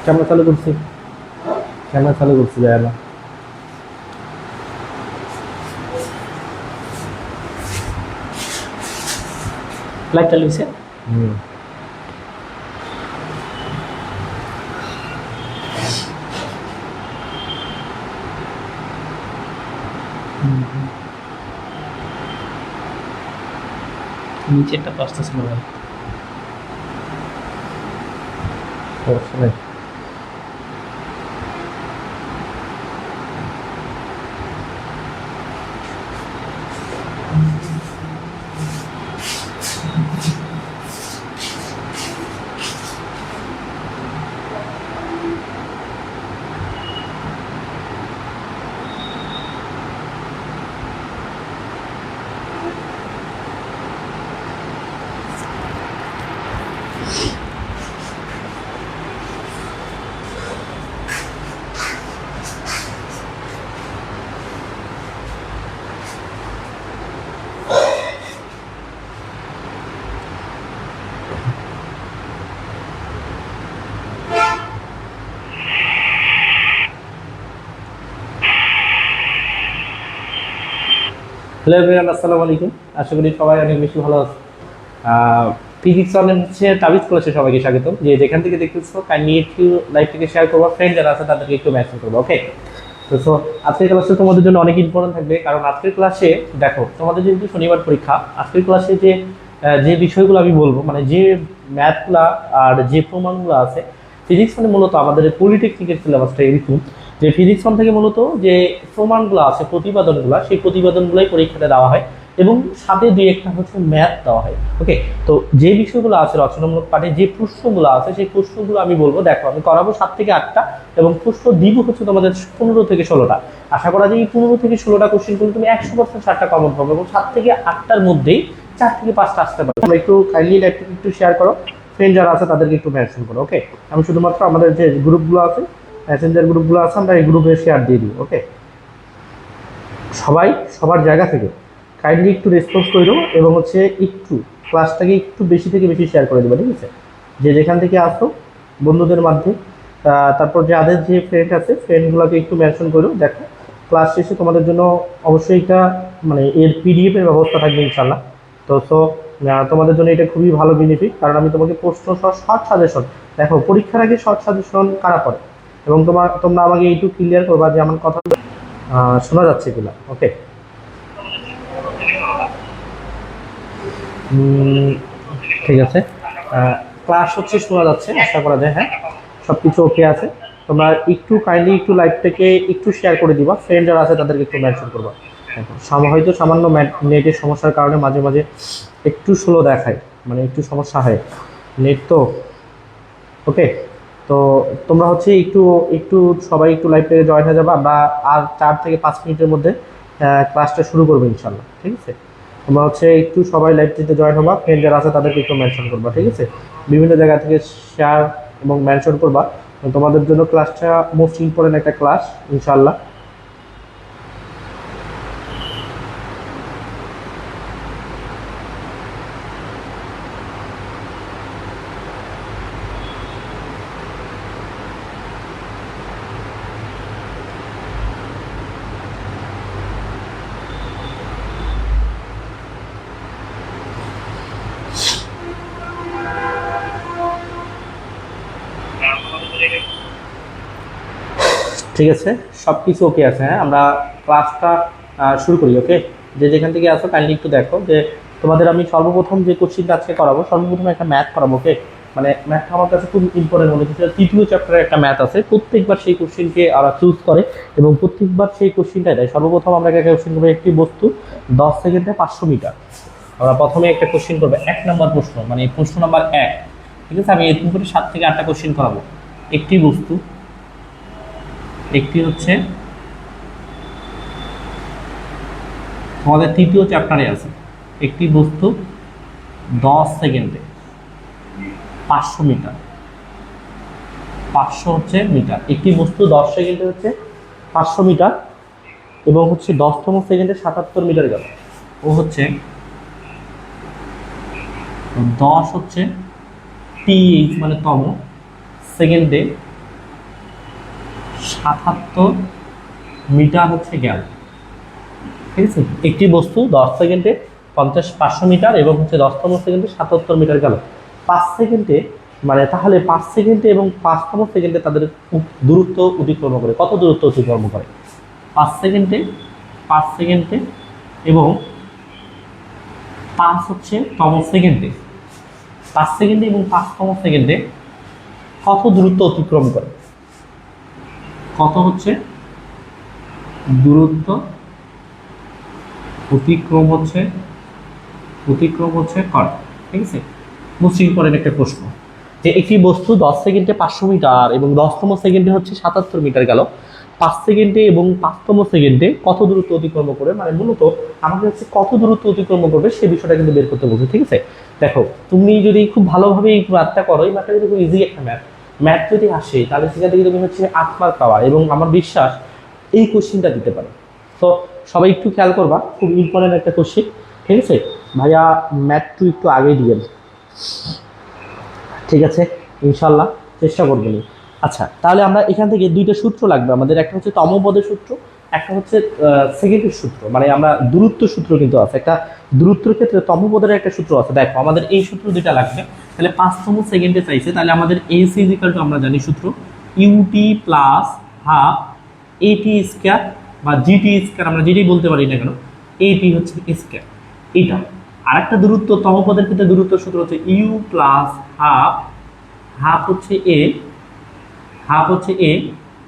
Camera চালু করছি, camera চালু করছি, যায় না। লাইট চালু হয়েছে। হুম, নিচেরটা তো আসতেছিল ভাই। সমস্যা নেই। হ্যালো এভরিওয়ান, আসসালামু আলাইকুম। আশা করি সবাই অনেক বেশি ভালো আছে। ফিজিক্স অনের হচ্ছে তাবিজ ক্লাসে সবাইকে স্বাগত। যে যেখান থেকে দেখতেছো কাইন্ডলি একটু লাইভটিকে শেয়ার করবো, ফ্রেন্ড যারা আছে তাদেরকে একটু মেনশন করবো, ওকে? তো সো আজকের ক্লাসটা তোমাদের জন্য অনেক ইম্পর্টেন্ট থাকবে, কারণ আজকের ক্লাসে দেখো তোমাদের যেহেতু শনিবার পরীক্ষা, আজকের ক্লাসে যে বিষয়গুলো আমি বলবো, মানে যে ম্যাথগুলা আর যে প্রমাণগুলো আছে ফিজিক্স মানে মূলত আমাদের পলিটেকনিকের সিলেবাসটা এরকম যে ফিজিক্স ওয়ান থেকে মূলত যে প্রমাণগুলো আছে, প্রতিপাদনগুলো, সেই প্রতিপাদনগুলোই পরীক্ষাতে দেওয়া হয় এবং সাথে দুই একটা হচ্ছে ম্যাথ দেওয়া হয়, ওকে? তো যে বিষয়গুলো আছে রচনামূলক পাঠে, যে প্রশ্নগুলো আছে সেই প্রশ্নগুলো আমি বলবো। দেখো আমি করাবো 7 থেকে 8টা এবং প্রশ্ন দিব হচ্ছে তোমাদের 15 থেকে 16টা। আশা করা যায় এই 15 থেকে 16টা কোশ্চেন করলে তুমি 100% 7টা কমন পাবে এবং 7 থেকে 8টার মধ্যেই 4 থেকে 5টা আসতে পারবে। তোমরা একটু কাইন্ডলি লাইভটা একটু শেয়ার করো, ফ্রেন্ড যারা আছে তাদেরকে একটু মেনশন করো, ওকে? আমি শুধুমাত্র আমাদের যে গ্রুপগুলো আছে, মেসেঞ্জার গ্রুপগুলো আছে, আমরা এই গ্রুপে শেয়ার দিয়ে দিই, ওকে? সবাই সবার জায়গা থেকে কাইন্ডলি একটু রেসপন্স করে দেবো এবং হচ্ছে একটু ক্লাসটাকে একটু বেশি থেকে বেশি শেয়ার করে দেবো, ঠিক আছে? যে যেখান থেকে আসো বন্ধুদের মাধ্যমে, তারপর যাদের যে ফ্রেন্ড আছে ফ্রেন্ডগুলোকে একটু মেনশন করো। দেখো ক্লাস শেষে তোমাদের জন্য অবশ্যই এটা মানে এর পিডিএফের ব্যবস্থা থাকবে ইনশাল্লাহ। তো তোমাদের জন্য এটা খুবই ভালো বেনিফিট, কারণ আমি তোমাকে প্রশ্ন সহ শর্ট সাজেশন, দেখো পরীক্ষার আগে শর্ট সাজেশন কারা পড়ে এবং তোমরা আমাকে এইটুকু ক্লিয়ার করবা যে আমার কথা শোনা যাচ্ছে কিনা, ওকে? ঠিক আছে, ক্লাস হচ্ছে শোনা যাচ্ছে আশা করা যায়, হ্যাঁ সব কিছু ওকে আছে। তোমরা একটু কাইন্ডলি একটু লাইভটাকে একটু শেয়ার করে দিবা, ফ্রেন্ড যারা আছে তাদেরকে একটু মেনশন করবা। হয়তো সামান্য নেটের সমস্যার কারণে মাঝে মাঝে একটু স্লো দেখায়, মানে একটু সমস্যা হয় নেট তো, ওকে? তো তোমরা হচ্ছে একটু একটু সবাই একটু লাইভ থেকে জয়েন হয়ে যাবে। আমরা আর 4 থেকে 5 মিনিটের মধ্যে ক্লাসটা শুরু করবো ইনশাল্লাহ, ঠিক আছে? তোমরা হচ্ছে একটু সবাই লাইভটিতে জয়েন হবা, ফ্রেন্ড যারা আছে তাদেরকে একটু মেনশন করবা, ঠিক আছে? বিভিন্ন জায়গা থেকে শেয়ার এবং মেনশন করবা। তোমাদের জন্য ক্লাসটা মোস্ট ইম্পর্টেন্ট একটা ক্লাস ইনশাল্লাহ। ঠিক আছে, সব কিছু ওকে আছে, হ্যাঁ আমরা ক্লাসটা শুরু করি, ওকে? যে যেখান থেকে আসো কাইন্ডলি একটু দেখো যে তোমাদের আমি সর্বপ্রথম যে কোশ্চিনটা আজকে করাবো, সর্বপ্রথম একটা ম্যাথ করাবো, ওকে? মানে ম্যাথটা আমার কাছে খুব ইম্পর্টেন্ট মনে হচ্ছে। তৃতীয় চ্যাপ্টারের একটা ম্যাথ আছে, প্রত্যেকবার সেই কোশ্চিনকে ওরা চুজ করে এবং প্রত্যেকবার সেই কোশ্চিনটাই দেয়। সর্বপ্রথম আমরা একটা কোশ্চিন করবো, একটি বস্তু 10 সেকেন্ডে 500 মিটার। আমরা প্রথমে একটা কোশ্চিন করবো, 1 নম্বর প্রশ্ন, মানে প্রশ্ন নাম্বার 1, ঠিক আছে? আমি এরকম করে 7 থেকে 8টা কোশ্চিন করাবো। একটি বস্তু, একটি হচ্ছে তোমাদের তৃতীয় চ্যাপ্টারে আছে, একটি বস্তু 10 সেকেন্ডে 500 মিটার, 500 হচ্ছে মিটার। একটি বস্তু 10 সেকেন্ডে হচ্ছে 500 মিটার এবং হচ্ছে 10তম সেকেন্ডে 77 মিটার গেল। ও হচ্ছে 10 হচ্ছে টিএইচ মানে তম, সেকেন্ডে ৭৭ মিটার হচ্ছে গেল। ঠিক আছে, একটি বস্তু 10 সেকেন্ডে 500 মিটার এবং হচ্ছে 10তম সেকেন্ডে 77 মিটার গেল। 5 সেকেন্ডে মানে তাহলে 5 সেকেন্ডে এবং 5তম সেকেন্ডে তাদের দূরত্ব অতিক্রম করে, কত দূরত্ব অতিক্রম করে? 5 সেকেন্ডে এবং 5 হচ্ছে তম সেকেন্ডে, 5 সেকেন্ডে এবং 5তম সেকেন্ডে কত দূরত্ব অতিক্রম করে? কত হচ্ছে দূরত্ব অতিক্রম হচ্ছে করে। ঠিক আছে, মোস্ট ইম্পর্টেন্ট একটা প্রশ্ন, যে একটি বস্তু 10 সেকেন্ডে 500 মিটার এবং 10তম সেকেন্ডে হচ্ছে 77 মিটার গেল, 5 সেকেন্ডে এবং 5তম সেকেন্ডে কত দূরত্ব অতিক্রম করে, মানে মূলত আমাদের হচ্ছে কত দূরত্ব অতিক্রম করবে সে বিষয়টা কিন্তু বের করতে বলছে। ঠিক আছে, দেখো তুমি যদি খুব ভালোভাবে এই ম্যাথটা করো, এই ম্যাথটা কিন্তু খুব ইজি একটা ম্যাথ যদি আসে তাহলে সেখান থেকে তুমি হচ্ছে 8 মার্ক পাওয়া, এবং আমার বিশ্বাস এই কোশ্চিনটা দিতে পারে। তো সবাই একটু খেয়াল করবা, খুব ইম্পর্টেন্ট একটা কোশ্চিন। ঠিক আছে ভাইয়া, ম্যাথটু একটু আগেই দিবেন, ঠিক আছে ইনশাল্লাহ চেষ্টা করবেন। আচ্ছা, তাহলে আমরা এখান থেকে দুইটা সূত্র লাগবে আমাদের, একটা হচ্ছে তমপদের সূত্র, একটা হচ্ছে সেকেন্ডের সূত্র, মানে আমরা দূরত্ব সূত্র কিন্তু আছে, একটা দূরত্বের ক্ষেত্রে তমপদের একটা সূত্র আছে। দেখো আমাদের এই সূত্র দুইটা লাগবে, তাহলে 5তম সেকেন্ডে চাইছে, তাহলে আমাদের এসি ইজিক্যাল টু আমরা জানি সূত্র ইউটি প্লাস হাফ এটি স্কোয়ার বা জিটি স্কোয়ার, আমরা যেটাই বলতে পারি না কেন, এটি হচ্ছে স্কোয়ার এটা। আর একটা দূরত্ব তমপদের ক্ষেত্রে দূরত্ব সূত্র হচ্ছে ইউ প্লাস হাফ হচ্ছে এ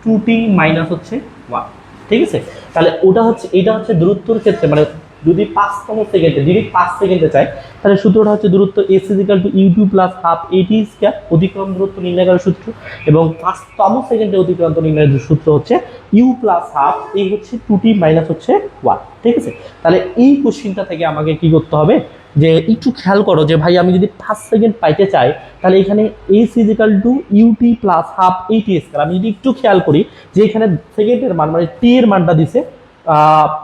2t মাইনাস হচ্ছে 1। ঠিক আছে, তাহলে ওটা হচ্ছে এটা হচ্ছে দূরত্বের ক্ষেত্রে, মানে যদি 5তম সেকেন্ডে ডিরেক্ট 5 সেকেন্ডে চাই তাহলে সূত্রটা হচ্ছে দূরত্ব এস ইজিক্যাল টু ইউ2 প্লাস হাফ এটি স্কয়ার, অতিক্রম দূরত্ব নির্ণয় করার সূত্র, এবং 5তম সেকেন্ডে অতিক্রান্ত নির্ণয়ের সূত্র হচ্ছে ইউ প্লাস হাফ, এই হচ্ছে 2t মাইনাস হচ্ছে 1। ঠিক আছে, তাহলে এই কোশ্চিনটা থেকে আমাকে কি করতে হবে, যে একটু খেয়াল করো যে ভাই আমি যদি 5 সেকেন্ড পাইতে চাই তাহলে এখানে s equal to u t plus half এটি স্কয়ার, আমি যদি একটু খেয়াল করি যে এখানে সেকেন্ডের মান মানে টি এর মানটা দিছে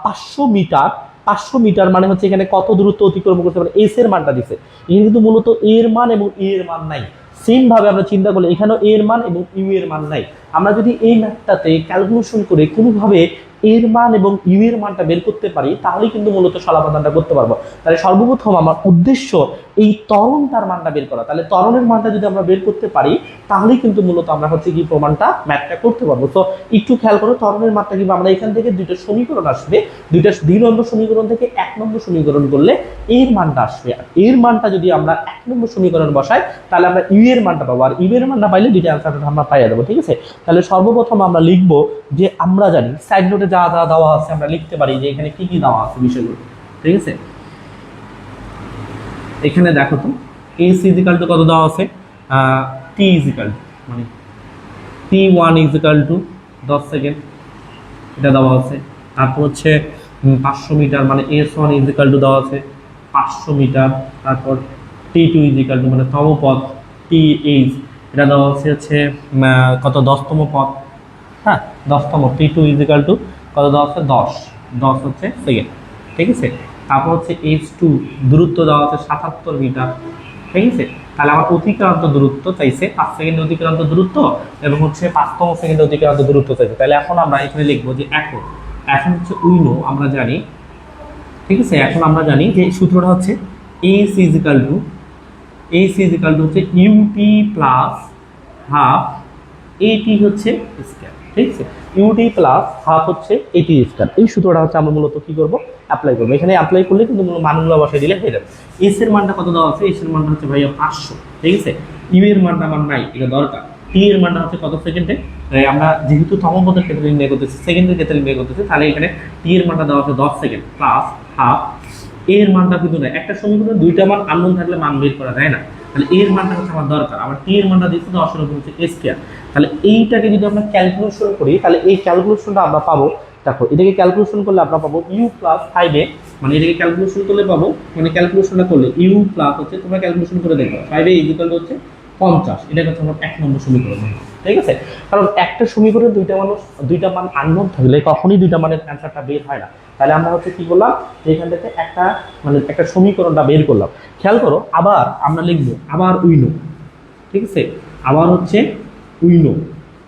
500 মিটার, 500 মিটার মানে হচ্ছে এখানে কত দূরত্ব অতিক্রম করতে পারে এস এর মানটা দিছে, এখানে কিন্তু মূলত এর মান এবং ই এর মান নাই। সেম ভাবে আমরা চিন্তা করলে এখানেও এর মান এবং ইউ এর মান নাই, আমরা যদি এই ম্যাথটাতে ক্যালকুলেশন করে কোনোভাবে এর মান এবং ইউ এর মানটা বের করতে পারি তাহলেই কিন্তু মূলত সমাধানটা করতে পারবো। তাহলে সর্বপ্রথম আমার উদ্দেশ্য এই ত্বরণটার মানটা বের করা, তাহলে ত্বরণের মানটা যদি আমরা বের করতে পারি তাহলেই কিন্তু মূলত আমরা হচ্ছে কি প্রমাণটা ম্যাথটা করতে পারবো। তো একটু খেয়াল করো ত্বরণের মানটা কিন্তু আমরা এখান থেকে দুইটা সমীকরণ আসবে, দুইটা 2 নম্বর সমীকরণ থেকে 1 নম্বর সমীকরণ করলে এর মানটা আসবে, আর এর মানটা যদি আমরা 1 নম্বর সমীকরণ বসাই তাহলে আমরা ইউ এর মানটা পাবো, আর ইউ এর মানটা পাইলে দুইটা অ্যান্সারটা আমরা পাইয়া দেবো। ঠিক আছে, তাহলে সর্বপ্রথম আমরা লিখবো যে আমরা জানি সাইড নোটে যা যা দেওয়া আছে আমরা লিখতে পারি যে এখানে কি কি দেওয়া আছে বিষয়গুলো। ঠিক আছে, এখানে দেখো তো এস ইজিক্যাল টু কত দেওয়া আছে, টি ইজিক্যাল মানে t1 ইজিক্যাল টু 10 সেকেন্ড এটা দেওয়া আছে, তারপর হচ্ছে 500 মিটার মানে s1 ইজিক্যাল টু দেওয়া আছে 500 মিটার, তারপর t2 ইজিক্যাল টু মানে তম পদ th এটা দেওয়া আছে হচ্ছে কত 10তম পদ, হ্যাঁ 10তম t2 ইজিক্যাল টু কত দেওয়া আছে 10 হচ্ছে সেকেন্ড। ঠিক আছে, তারপর হচ্ছে h2 দূরত্ব দেওয়া আছে 77 মিটার। ঠিক আছে, তাহলে আমার অতিক্রান্ত দূরত্ব চাইছে 5 সেকেন্ড অতিক্রান্ত দূরত্ব এবং হচ্ছে 5তম সেকেন্ড অতিক্রান্ত দূরত্ব চাইছে। তাহলে এখন আমরা এখানে লিখবো যে এখন হচ্ছে উইনো আমরা জানি। ঠিক আছে, এখন আমরা জানি যে সূত্রটা হচ্ছে AC ইজিক্যাল টু হচ্ছে ইউটি প্লাস হাফ এটি হচ্ছে স্কয়ার। ঠিক আছে, ইউটি প্লাস হাফ হচ্ছে এটি স্কয়ার, এই সূত্রটা হচ্ছে আমরা মূলত কি করব অ্যাপ্লাই করবো। এখানে অ্যাপ্লাই করলে কিন্তু মানগুলো বসাই দিলে হয়ে যাবে। এস এর মানটা কত দেওয়া আছে, এস এর মানটা হচ্ছে ভাইয়া 500। ঠিক আছে, ইউ এর মানটা আমার নাই, এটা দরকার। টি এর মানটা হচ্ছে কত সেকেন্ডে, আমরা যেহেতু তমপদের ক্ষেত্রে নির্ণয় করতেছি সেকেন্ডের ক্ষেত্রে নির্ণয় করতেছি, তাহলে এখানে টি এর মানটা দেওয়া আছে 10 সেকেন্ড প্লাস হাফ এর মানটা কিন্তু না, একটা সমীকরণে দুইটা মান আননোন থাকলে মান বের করা যায় না, তাহলে এর মানটা হচ্ছে আমার দরকার। আমার টি এর মানটা দিচ্ছে 10 এর উপর হচ্ছে স্কয়ার, তাহলে এইটাকে যদি আমরা ক্যালকুলেশন করি তাহলে এই ক্যালকুলেশনটা আমরা পাবো, দেখো এটাকে ক্যালকুলেশন করলে আমরা পাবো ইউ প্লাস 5a, মানে এটাকে ক্যালকুলেশন করলে পাবো, মানে ক্যালকুলেশনটা করলে ইউ প্লাস হচ্ছে তোমরা ক্যালকুলেশন করে দেখো 5a ইকুয়াল হচ্ছে 50, এটা হচ্ছে আমার 1 নম্বর সমীকরণ। ঠিক আছে, কারণ একটা সমীকরণে দুইটা মান আননোন থাকলে কখনোই দুইটা মানের অ্যান্সারটা বের হয় না। তাহলে আমরা হচ্ছে কি করলাম যে এখান থেকে একটা সমীকরণটা বের করলাম। খেয়াল করো আবার আমরা লিখবো আবার উইনো ঠিক আছে, আবার হচ্ছে উইনো,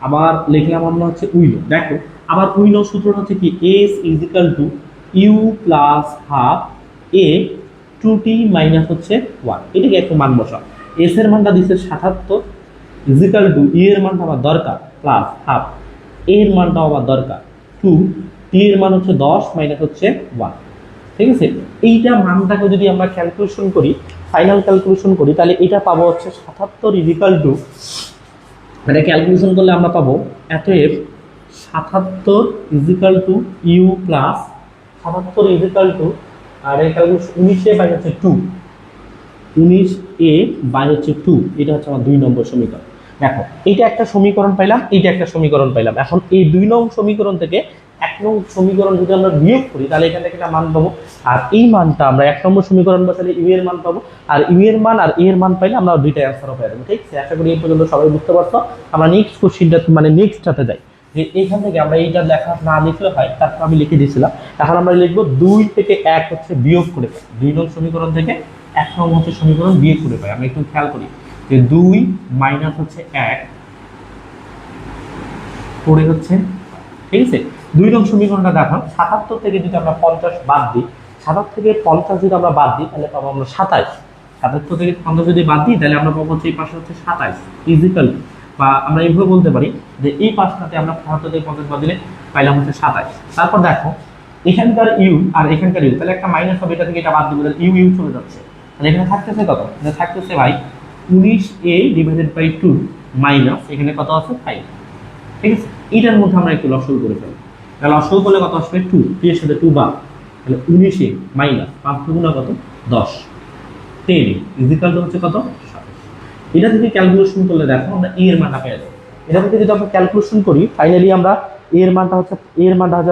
আবার লিখলাম আমরা হচ্ছে উইনো। দেখো আবার উইনো সূত্রটা হচ্ছে কি, s is equal to u plus half a two t minus হচ্ছে ওয়ান। এটাকে একটু মান বসা, এস এর মানটা দিচ্ছে 77 ইজ ইকাল টু ই এর মানটা আমার দরকার প্লাস হাফ, এর মানটাও আমার দরকার 2, টি এর মান হচ্ছে 10 মাইনাস হচ্ছে 1। ঠিক আছে, এইটা মানটাকে যদি আমরা ক্যালকুলেশন করি, ফাইনাল ক্যালকুলেশন করি, তাহলে এটা পাবো হচ্ছে 77 ইজ ইকাল টু, এটা ক্যালকুলেশন করলে আমরা পাবো অতএব 77 is equal to u plus 77 is equal to, আর এই ক্যালকুলেশন 19 এ বাই হচ্ছে 2, 19 এ বাই হচ্ছে 2, এটা হচ্ছে আমার 2 নম্বর সমীকরণ। দেখো এইটা একটা সমীকরণ পাইলাম, এইটা একটা সমীকরণ পাইলাম। এখন এই 2 নং সমীকরণ থেকে 1 নং সমীকরণ যদি আমরা বিয়োগ করি তাহলে এখান থেকে একটা মান পাবো, আর এই মানটা আমরা 1 নম্বর সমীকরণ বসালে ইউ এর মান পাবো, আর ইউ এর মান আর এ এর মান পাইলে আমরা দুইটা অ্যান্সারও পেয়ে যাবো। ঠিক আছে, আশা করি এই পর্যন্ত সবাই বুঝতে পারছো। আমরা নেক্সট কোশ্চেনটা মানে নেক্সটটাতে যাই, যে এখান থেকে আমরা এইটা লেখা না লিখলে হয়, তারপর আমি লিখে দিয়েছিলাম। এখন আমরা লিখবো 2 থেকে 1 হচ্ছে বিয়োগ করে পাই, 2 নং সমীকরণ থেকে 1 নং হচ্ছে সমীকরণ বিয়োগ করে পাই। আমরা একটু খেয়াল করি যে 2 মাইনাস হচ্ছে 1 পড়ে হচ্ছে, ঠিক আছে। 2 নং সমীকরণটা দেখো 77 থেকে যদি আমরা 50 বাদ দিই, 77 থেকে 50 যদি আমরা বাদ দিই তাহলে পাবো আমরা 27, 77 থেকে 50 যদি বাদ দিই তাহলে আমরা পাবো হচ্ছে এই পাশে হচ্ছে 27 ইজিক্যাল, বা আমরা এইভাবে বলতে পারি যে এই পাশটাতে আমরা 75 থেকে 50 বাদ দিলে পাইলাম হচ্ছে 27। তারপর দেখো এখানকার ইউ আর এখানকার ইউ, তাহলে একটা মাইনাস হবে, এটা থেকে এটা বাদ দিলে ইউ ইউ চলে যাচ্ছে, তাহলে এখানে থাকতেছে কত, এটা থাকতেছে ভাই 19a ডিভাইডেড বাই 2 মাইনাস এখানে কত আছে 5। ঠিক আছে, এটার মধ্যে আমরা একটু লসাগু করে ফেলি, তাহলে লসাগু করলে কত আসবে 2, 2 এর সাথে 2 বাদ, তাহলে 19 এ মাইনাস 5 দুগুণা কত 10, 10 ইজিক্যাল টু হচ্ছে কত 27। এটা থেকে ক্যালকুলেশন করলে দেখো আমরা এ এর মানটা পেয়ে যাবো। এটা থেকে যদি আমরা ক্যালকুলেশন করি ফাইনালি আমরা এ এর মানটা হচ্ছে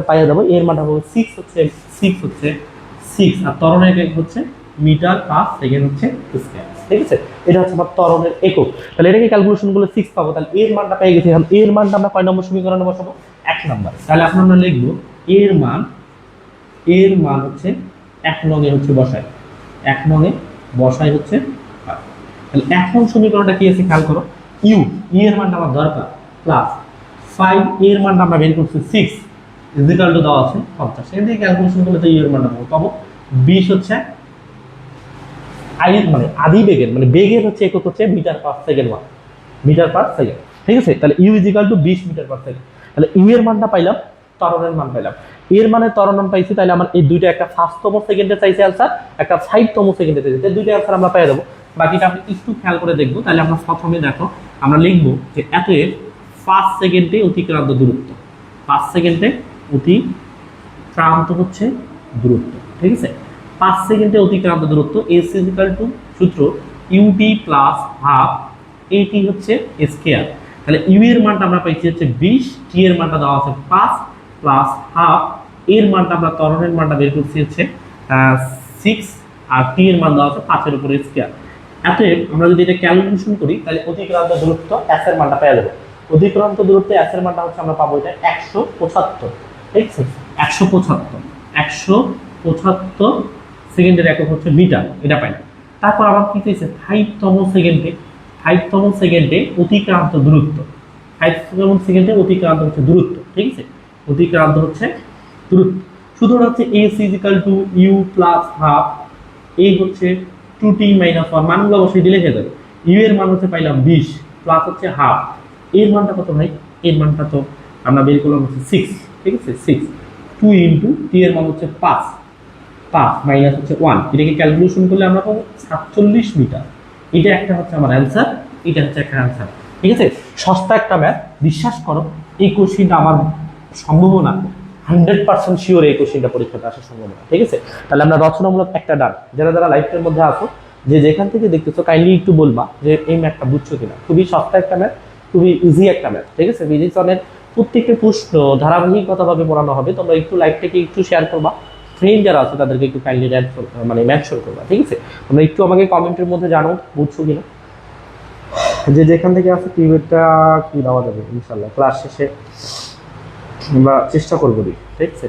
পেয়ে যাবো, এর মানটা হবে 6 হচ্ছে 6 আর ত্বরণের একক হচ্ছে মিটার পার সেকেন্ড হচ্ছে স্কয়ার। ঠিক আছে, এটা হচ্ছে আমার ত্বরণের একক। তাহলে এটাকে ক্যালকুলেশন করলে 6 পাবো, তাহলে এর মানটা পেয়ে গেছি। এখন এর মানটা আমরা কয় নম্বর সমীকরণে বসাবো, 1 নম্বরে। তাহলে এখন আমরা লিখবো এর মান হচ্ছে 1 নং এ হচ্ছে বসাই, 1 নং এ বসাই হচ্ছে 5। তাহলে এখন সমীকরণটা কি আছে খেয়াল করো, ইউ এর মানটা আমার দরকার প্লাস 5 এর মানটা আমরা বের করছি 6 ইকুয়াল টু দেওয়া আছে 50। এর দিয়ে ক্যালকুলেশন করলে তো ইউ এর মানটা পাবো 20 হচ্ছে মানে আদি বেগের, মানে বেগের হচ্ছে একক হচ্ছে meter per second, 1 meter per second. ঠিক আছে, তাহলে u equal to 20 meter per second. তাহলে ইউ এর মানটা পাইলাম, ত্বরণের মান পাইলাম, এর মানে ত্বরণ মান পাইছি, তাহলে আমার এই দুইটা একটা 5তম সেকেন্ডে চাইছে আনসার, একটা 5তম সেকেন্ডে চাইছে, এই দুইটা আনসার আমরা পেয়ে যাবো। বাকিটা আপনি একটু খেয়াল করে দেখবো। তাহলে আমরা প্রথমে দেখো আমরা লিখবো যে এতএব 5 সেকেন্ডে অতিক্রান্ত দূরত্ব, 5 সেকেন্ডে অতিক্রান্ত হচ্ছে দূরত্ব। ঠিক আছে, 5 সেকেন্ডে অতিক্রান্ত দূরত্ব এস ইকুয়াল টু সূত্র ইউটি প্লাস হাফ এটি হচ্ছে স্কয়ার। তাহলে ইউ এর মানটা আমরা পাইছি হচ্ছে 20, টি এর মানটা দেওয়া আছে 5 প্লাস হাফ, এর মানটা আমরা ত্বরণের মানটা বের করছি হচ্ছে 6, আর টি এর মান দেওয়া আছে 5 এর উপরে স্কয়ার। অতএব আমরা যদি এটা ক্যালকুলেশন করি তাহলে অতিক্রান্ত দূরত্ব এস এর মানটা পেয়ে যাবো। অতিক্রান্ত দূরত্ব এস এর মানটা হচ্ছে আমরা পাবো এটা 175। ঠিক আছে, 175 সেকেন্ডের একক হচ্ছে মিটার, এটা পাইলাম। তারপর আবার কি চাইছে 5তম সেকেন্ডে অতিক্রান্ত দূরত্ব, 5তম সেকেন্ডে অতিক্রান্ত হচ্ছে দূরত্ব। ঠিক আছে, অতিক্রান্ত হচ্ছে দূরত্ব, সূত্রটা হচ্ছে s equal to u plus half এই হচ্ছে 2t মাইনাস 1, মানগুলো অবশ্যই দিলে হয়ে যাবে। ইউ এর মান হচ্ছে পাইলাম 20 প্লাস হচ্ছে হাফ, এর মানটা কত ভাই, এর মানটা তো আমরা বের করলাম হচ্ছে 6। ঠিক আছে, 6 2 ইন্টু টি এর মান হচ্ছে 5 মাইনাস হচ্ছে 1, এটাকে ক্যালকুলেশন করলে আমরা পাবো 47 মিটার। এটা একটা হচ্ছে আমার অ্যান্সার, এটা হচ্ছে একটা অ্যান্সার। ঠিক আছে, সস্তা একটা ম্যাথ, বিশ্বাস করো এই কোশ্চিনটা আমার সম্ভাবনা 100% শিওর এই কোশ্চিনটা পরীক্ষাতে আসার সম্ভাবনা। ঠিক আছে, তাহলে আমরা রচনামূলক একটা ডান, যারা লাইফের মধ্যে আসো, যে যেখান থেকে দেখতেছো কাইন্ডলি একটু বলবা যে এই ম্যাথটা বুঝছো কিনা। খুবই সস্তা একটা ম্যাথ, খুবই ইজি একটা ম্যাথ। ঠিক আছে, ফিজিক্সের প্রত্যেকটা প্রশ্ন ধারাবাহিকতাভাবে পড়ানো হবে। তোমরা একটু লাইভটাকে একটু শেয়ার করবা, ফ্রেন্ড যারা আছে তাদেরকে একটু কাইন্ডলি মানে মেনশন করবা। ঠিক আছে, তোমরা একটু আমাকে কমেন্টের মধ্যে জানো বুঝছো কিনা, যে যেখান থেকে আছে কিবোর্ডটা কি দেওয়া যাবে। ইনশাআল্লাহ ক্লাস শেষে আমরা চেষ্টা করবো। ঠিক আছে,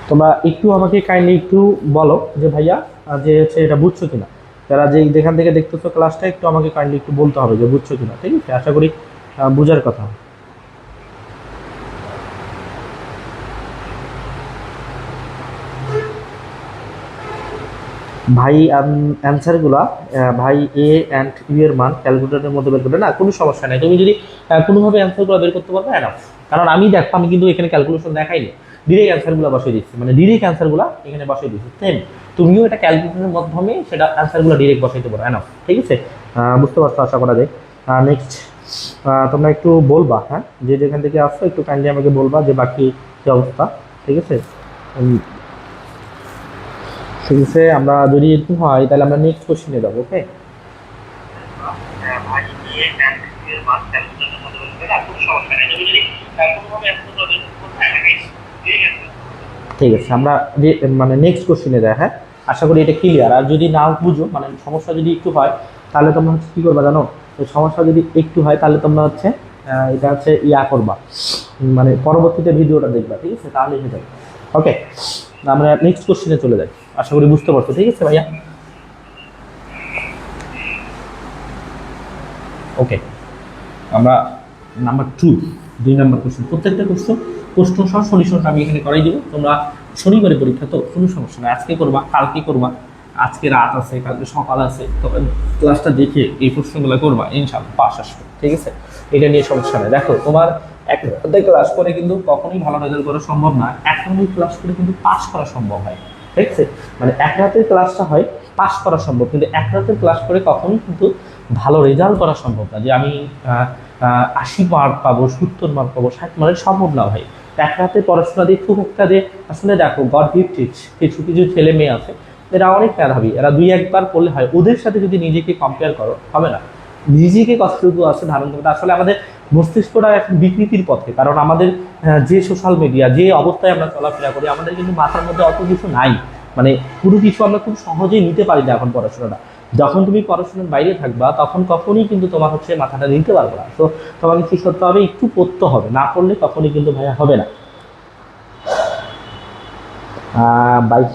তোমরা একটু আমাকে কাইন্ডলি একটু বলো যে ভাইয়া যে হচ্ছে এটা বুঝছো কিনা। যারা যেখান থেকে দেখতেছো ক্লাসটা একটু আমাকে কাইন্ডলি একটু বলতে হবে যে বুঝছো কিনা, ঠিক আছে? আশা করি বোঝার কথা। ভাই অ্যান্সারগুলা ভাই এ অ্যান্ড ইউ এর মান ক্যালকুলেটরের মধ্যে বের করবে না, কোনো সমস্যা নাই। তুমি যদি কোনোভাবে অ্যান্সারগুলো বের করতে পারবে এনাফ। কারণ আমি দেখো আমি কিন্তু এখানে ক্যালকুলেশন দেখাইনি, ডিরেক্ট অ্যান্সারগুলো বসিয়ে দিচ্ছি, মানে ডিরেক্ট অ্যান্সারগুলো এখানে বসিয়ে দিচ্ছি। সেম তুমিও এটা ক্যালকুলেটরের মাধ্যমে সেটা অ্যান্সারগুলো ডিরেক্ট বসাইতে পারো এনাফ, ঠিক আছে? বুঝতে পারছো আশা করা যায়। নেক্সট তোমরা একটু বলবা, হ্যাঁ, যে যেখান থেকে আসছো একটু কাইন্ডলি আমাকে বলবা যে বাকি কি অবস্থা, ঠিক আছে? ঠিক আছে, আমরা যদি একটু হয় তাহলে আমরা নেক্সট কোশ্চেনে যাবো। ওকে, ঠিক আছে, আমরা মানে নেক্সট কোশ্চেনে যাই। হ্যাঁ, আশা করি এটা ক্লিয়ার। আর যদি নাও বুঝো, মানে সমস্যা যদি একটু হয় তাহলে তোমরা হচ্ছে কী করবা জানো? ওই সমস্যা যদি একটু হয় তাহলে তোমরা হচ্ছে এটা হচ্ছে ইয়া করবা, মানে পরবর্তীতে ভিডিওটা দেখবা, ঠিক আছে? তাহলে হয়ে যাবে। ওকে, আমরা নেক্সট কোশ্চেনে চলে যাই। আশা করি বুঝতে পারছো, ঠিক আছে ভাইয়া? ওকে, আমরা নাম্বার 2 নম্বর কোশ্চেন। প্রত্যেকটা প্রশ্ন সহ সলিউশনটা আমি এখানে করাই দিব। তোমরা শনিবারে পরীক্ষা তো কোনো সমস্যা নেই, আজকে করবা, কালকে করবা, আজকে রাত আছে, কালকে সকাল আছে, তবে ক্লাসটা দেখে এই প্রশ্নগুলো করবা, ইনশাআল্লাহ পাস আসবে, ঠিক আছে? এটা নিয়ে সমস্যা নেই। দেখো, তোমার এক রাতে ক্লাস করে কিন্তু কখনোই ভালো রেজাল্ট করা সম্ভব না, এক রাতে ক্লাস করে কিন্তু পাস করা সম্ভব হয়, ঠিক আছে? মানে এক রাতের ক্লাসটা হয় পাস করা সম্ভব, কিন্তু এক রাতের ক্লাস করে কখনোই কিন্তু ভালো রেজাল্ট করা সম্ভব না। যে আমি 80 মার্ক পাবো, 70 মার্ক পাবো, 60 মার্ক সম্ভব না ভাই। এক রাতে পড়াশোনা দিয়ে খুব একটা যে আসলে দেখো গড গিফটেড কিছু কিছু ছেলে মেয়ে আছে এরা অনেক মেধাবী, এরা 2-1 বার পড়লে হয়। ওদের সাথে যদি নিজেকে কম্পেয়ার করো হবে না। নিজেকে কতটুকু আছে ধারণ করতে, আসলে আমাদের মস্তিষ্কটা এখন বিকৃতির পথে। কারণ আমাদের যে সোশ্যাল মিডিয়া, যে অবস্থায় আমরা চলাফেরা করি, আমাদের কিন্তু মাথার মধ্যে অত কিছু নাই, মানে কোনো কিছু আমরা খুব সহজেই নিতে পারি না এখন পড়াশোনাটা। যখন তুমি পড়াশোনার বাইরে থাকবা তখন কখনই কিন্তু তোমার হচ্ছে মাথাটা নিতে পারবে না। তো তোমাকে কি করতে হবে? একটু পড়তে হবে, না পড়লে কখনই কিন্তু ভাইয়া হবে না। বাইক,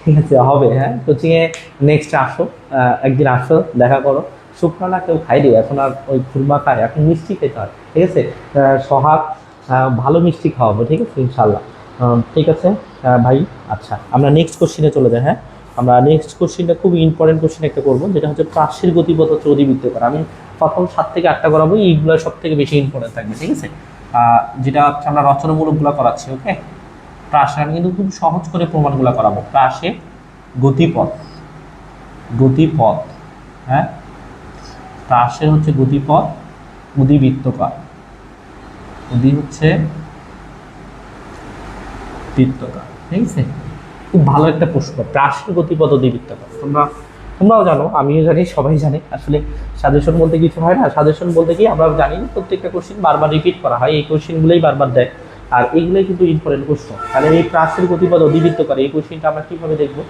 ঠিক আছে, হবে। হ্যাঁ, কোচিংয়ে নেক্সট আসো, একদিন আসো, দেখা করো। শুকনো না কেউ খাই দিই এখন, আর ওই খুরমা খায় এখন, মিষ্টি খেতে হয়, ঠিক আছে? সোহাগ ভালো মিষ্টি খাওয়াবো, ঠিক আছে ইনশাল্লাহ। ঠিক আছে ভাই। আচ্ছা, আমরা নেক্সট কোশ্চিনে চলে যাই। হ্যাঁ, আমরা নেক্সট কোশ্চিনটা খুব ইম্পর্টেন্ট কোশ্চিন একটা করবো, যেটা হচ্ছে প্রাচীর গতিপথ হচ্ছে অধিবৃত্তাকার। আমি প্রথম 7 থেকে 8টা করাবো, এইগুলো সব থেকে বেশি ইম্পর্টেন্ট থাকবে, ঠিক আছে? যেটা হচ্ছে আমরা রচনামূলকগুলো করাচ্ছি। ওকে, প্রাসে আমি কিন্তু খুব সহজ করে প্রমাণগুলো করাবো। প্রাসে গতিপথ, গতিপথ, হ্যাঁ, প্রাসের হচ্ছে গতিপথ অধিবৃত্তাকার, অধি হচ্ছে বৃত্তাকার, ঠিক আছে? খুব ভালো একটা প্রশ্ন, প্রাসের গতিপথ অধিবৃত্তাকার। তোমরাও জানো, আমিও জানি, সবাই জানে। আসলে সাজেশন বলতে কিছু হয় না, সাজেশন বলতে কি আমরা জানি প্রত্যেকটা কোশ্চেন বারবার রিপিট করা হয়, এই কোশ্চেনগুলোই বারবার দেয়, আর এইগুলোই কিন্তু ইম্পর্টেন্ট কোশ্চেন। তাহলে এই প্রাসের গতিপথ অধিবৃত্তাকার এই কোশ্চেনটা আমরা কীভাবে দেখবো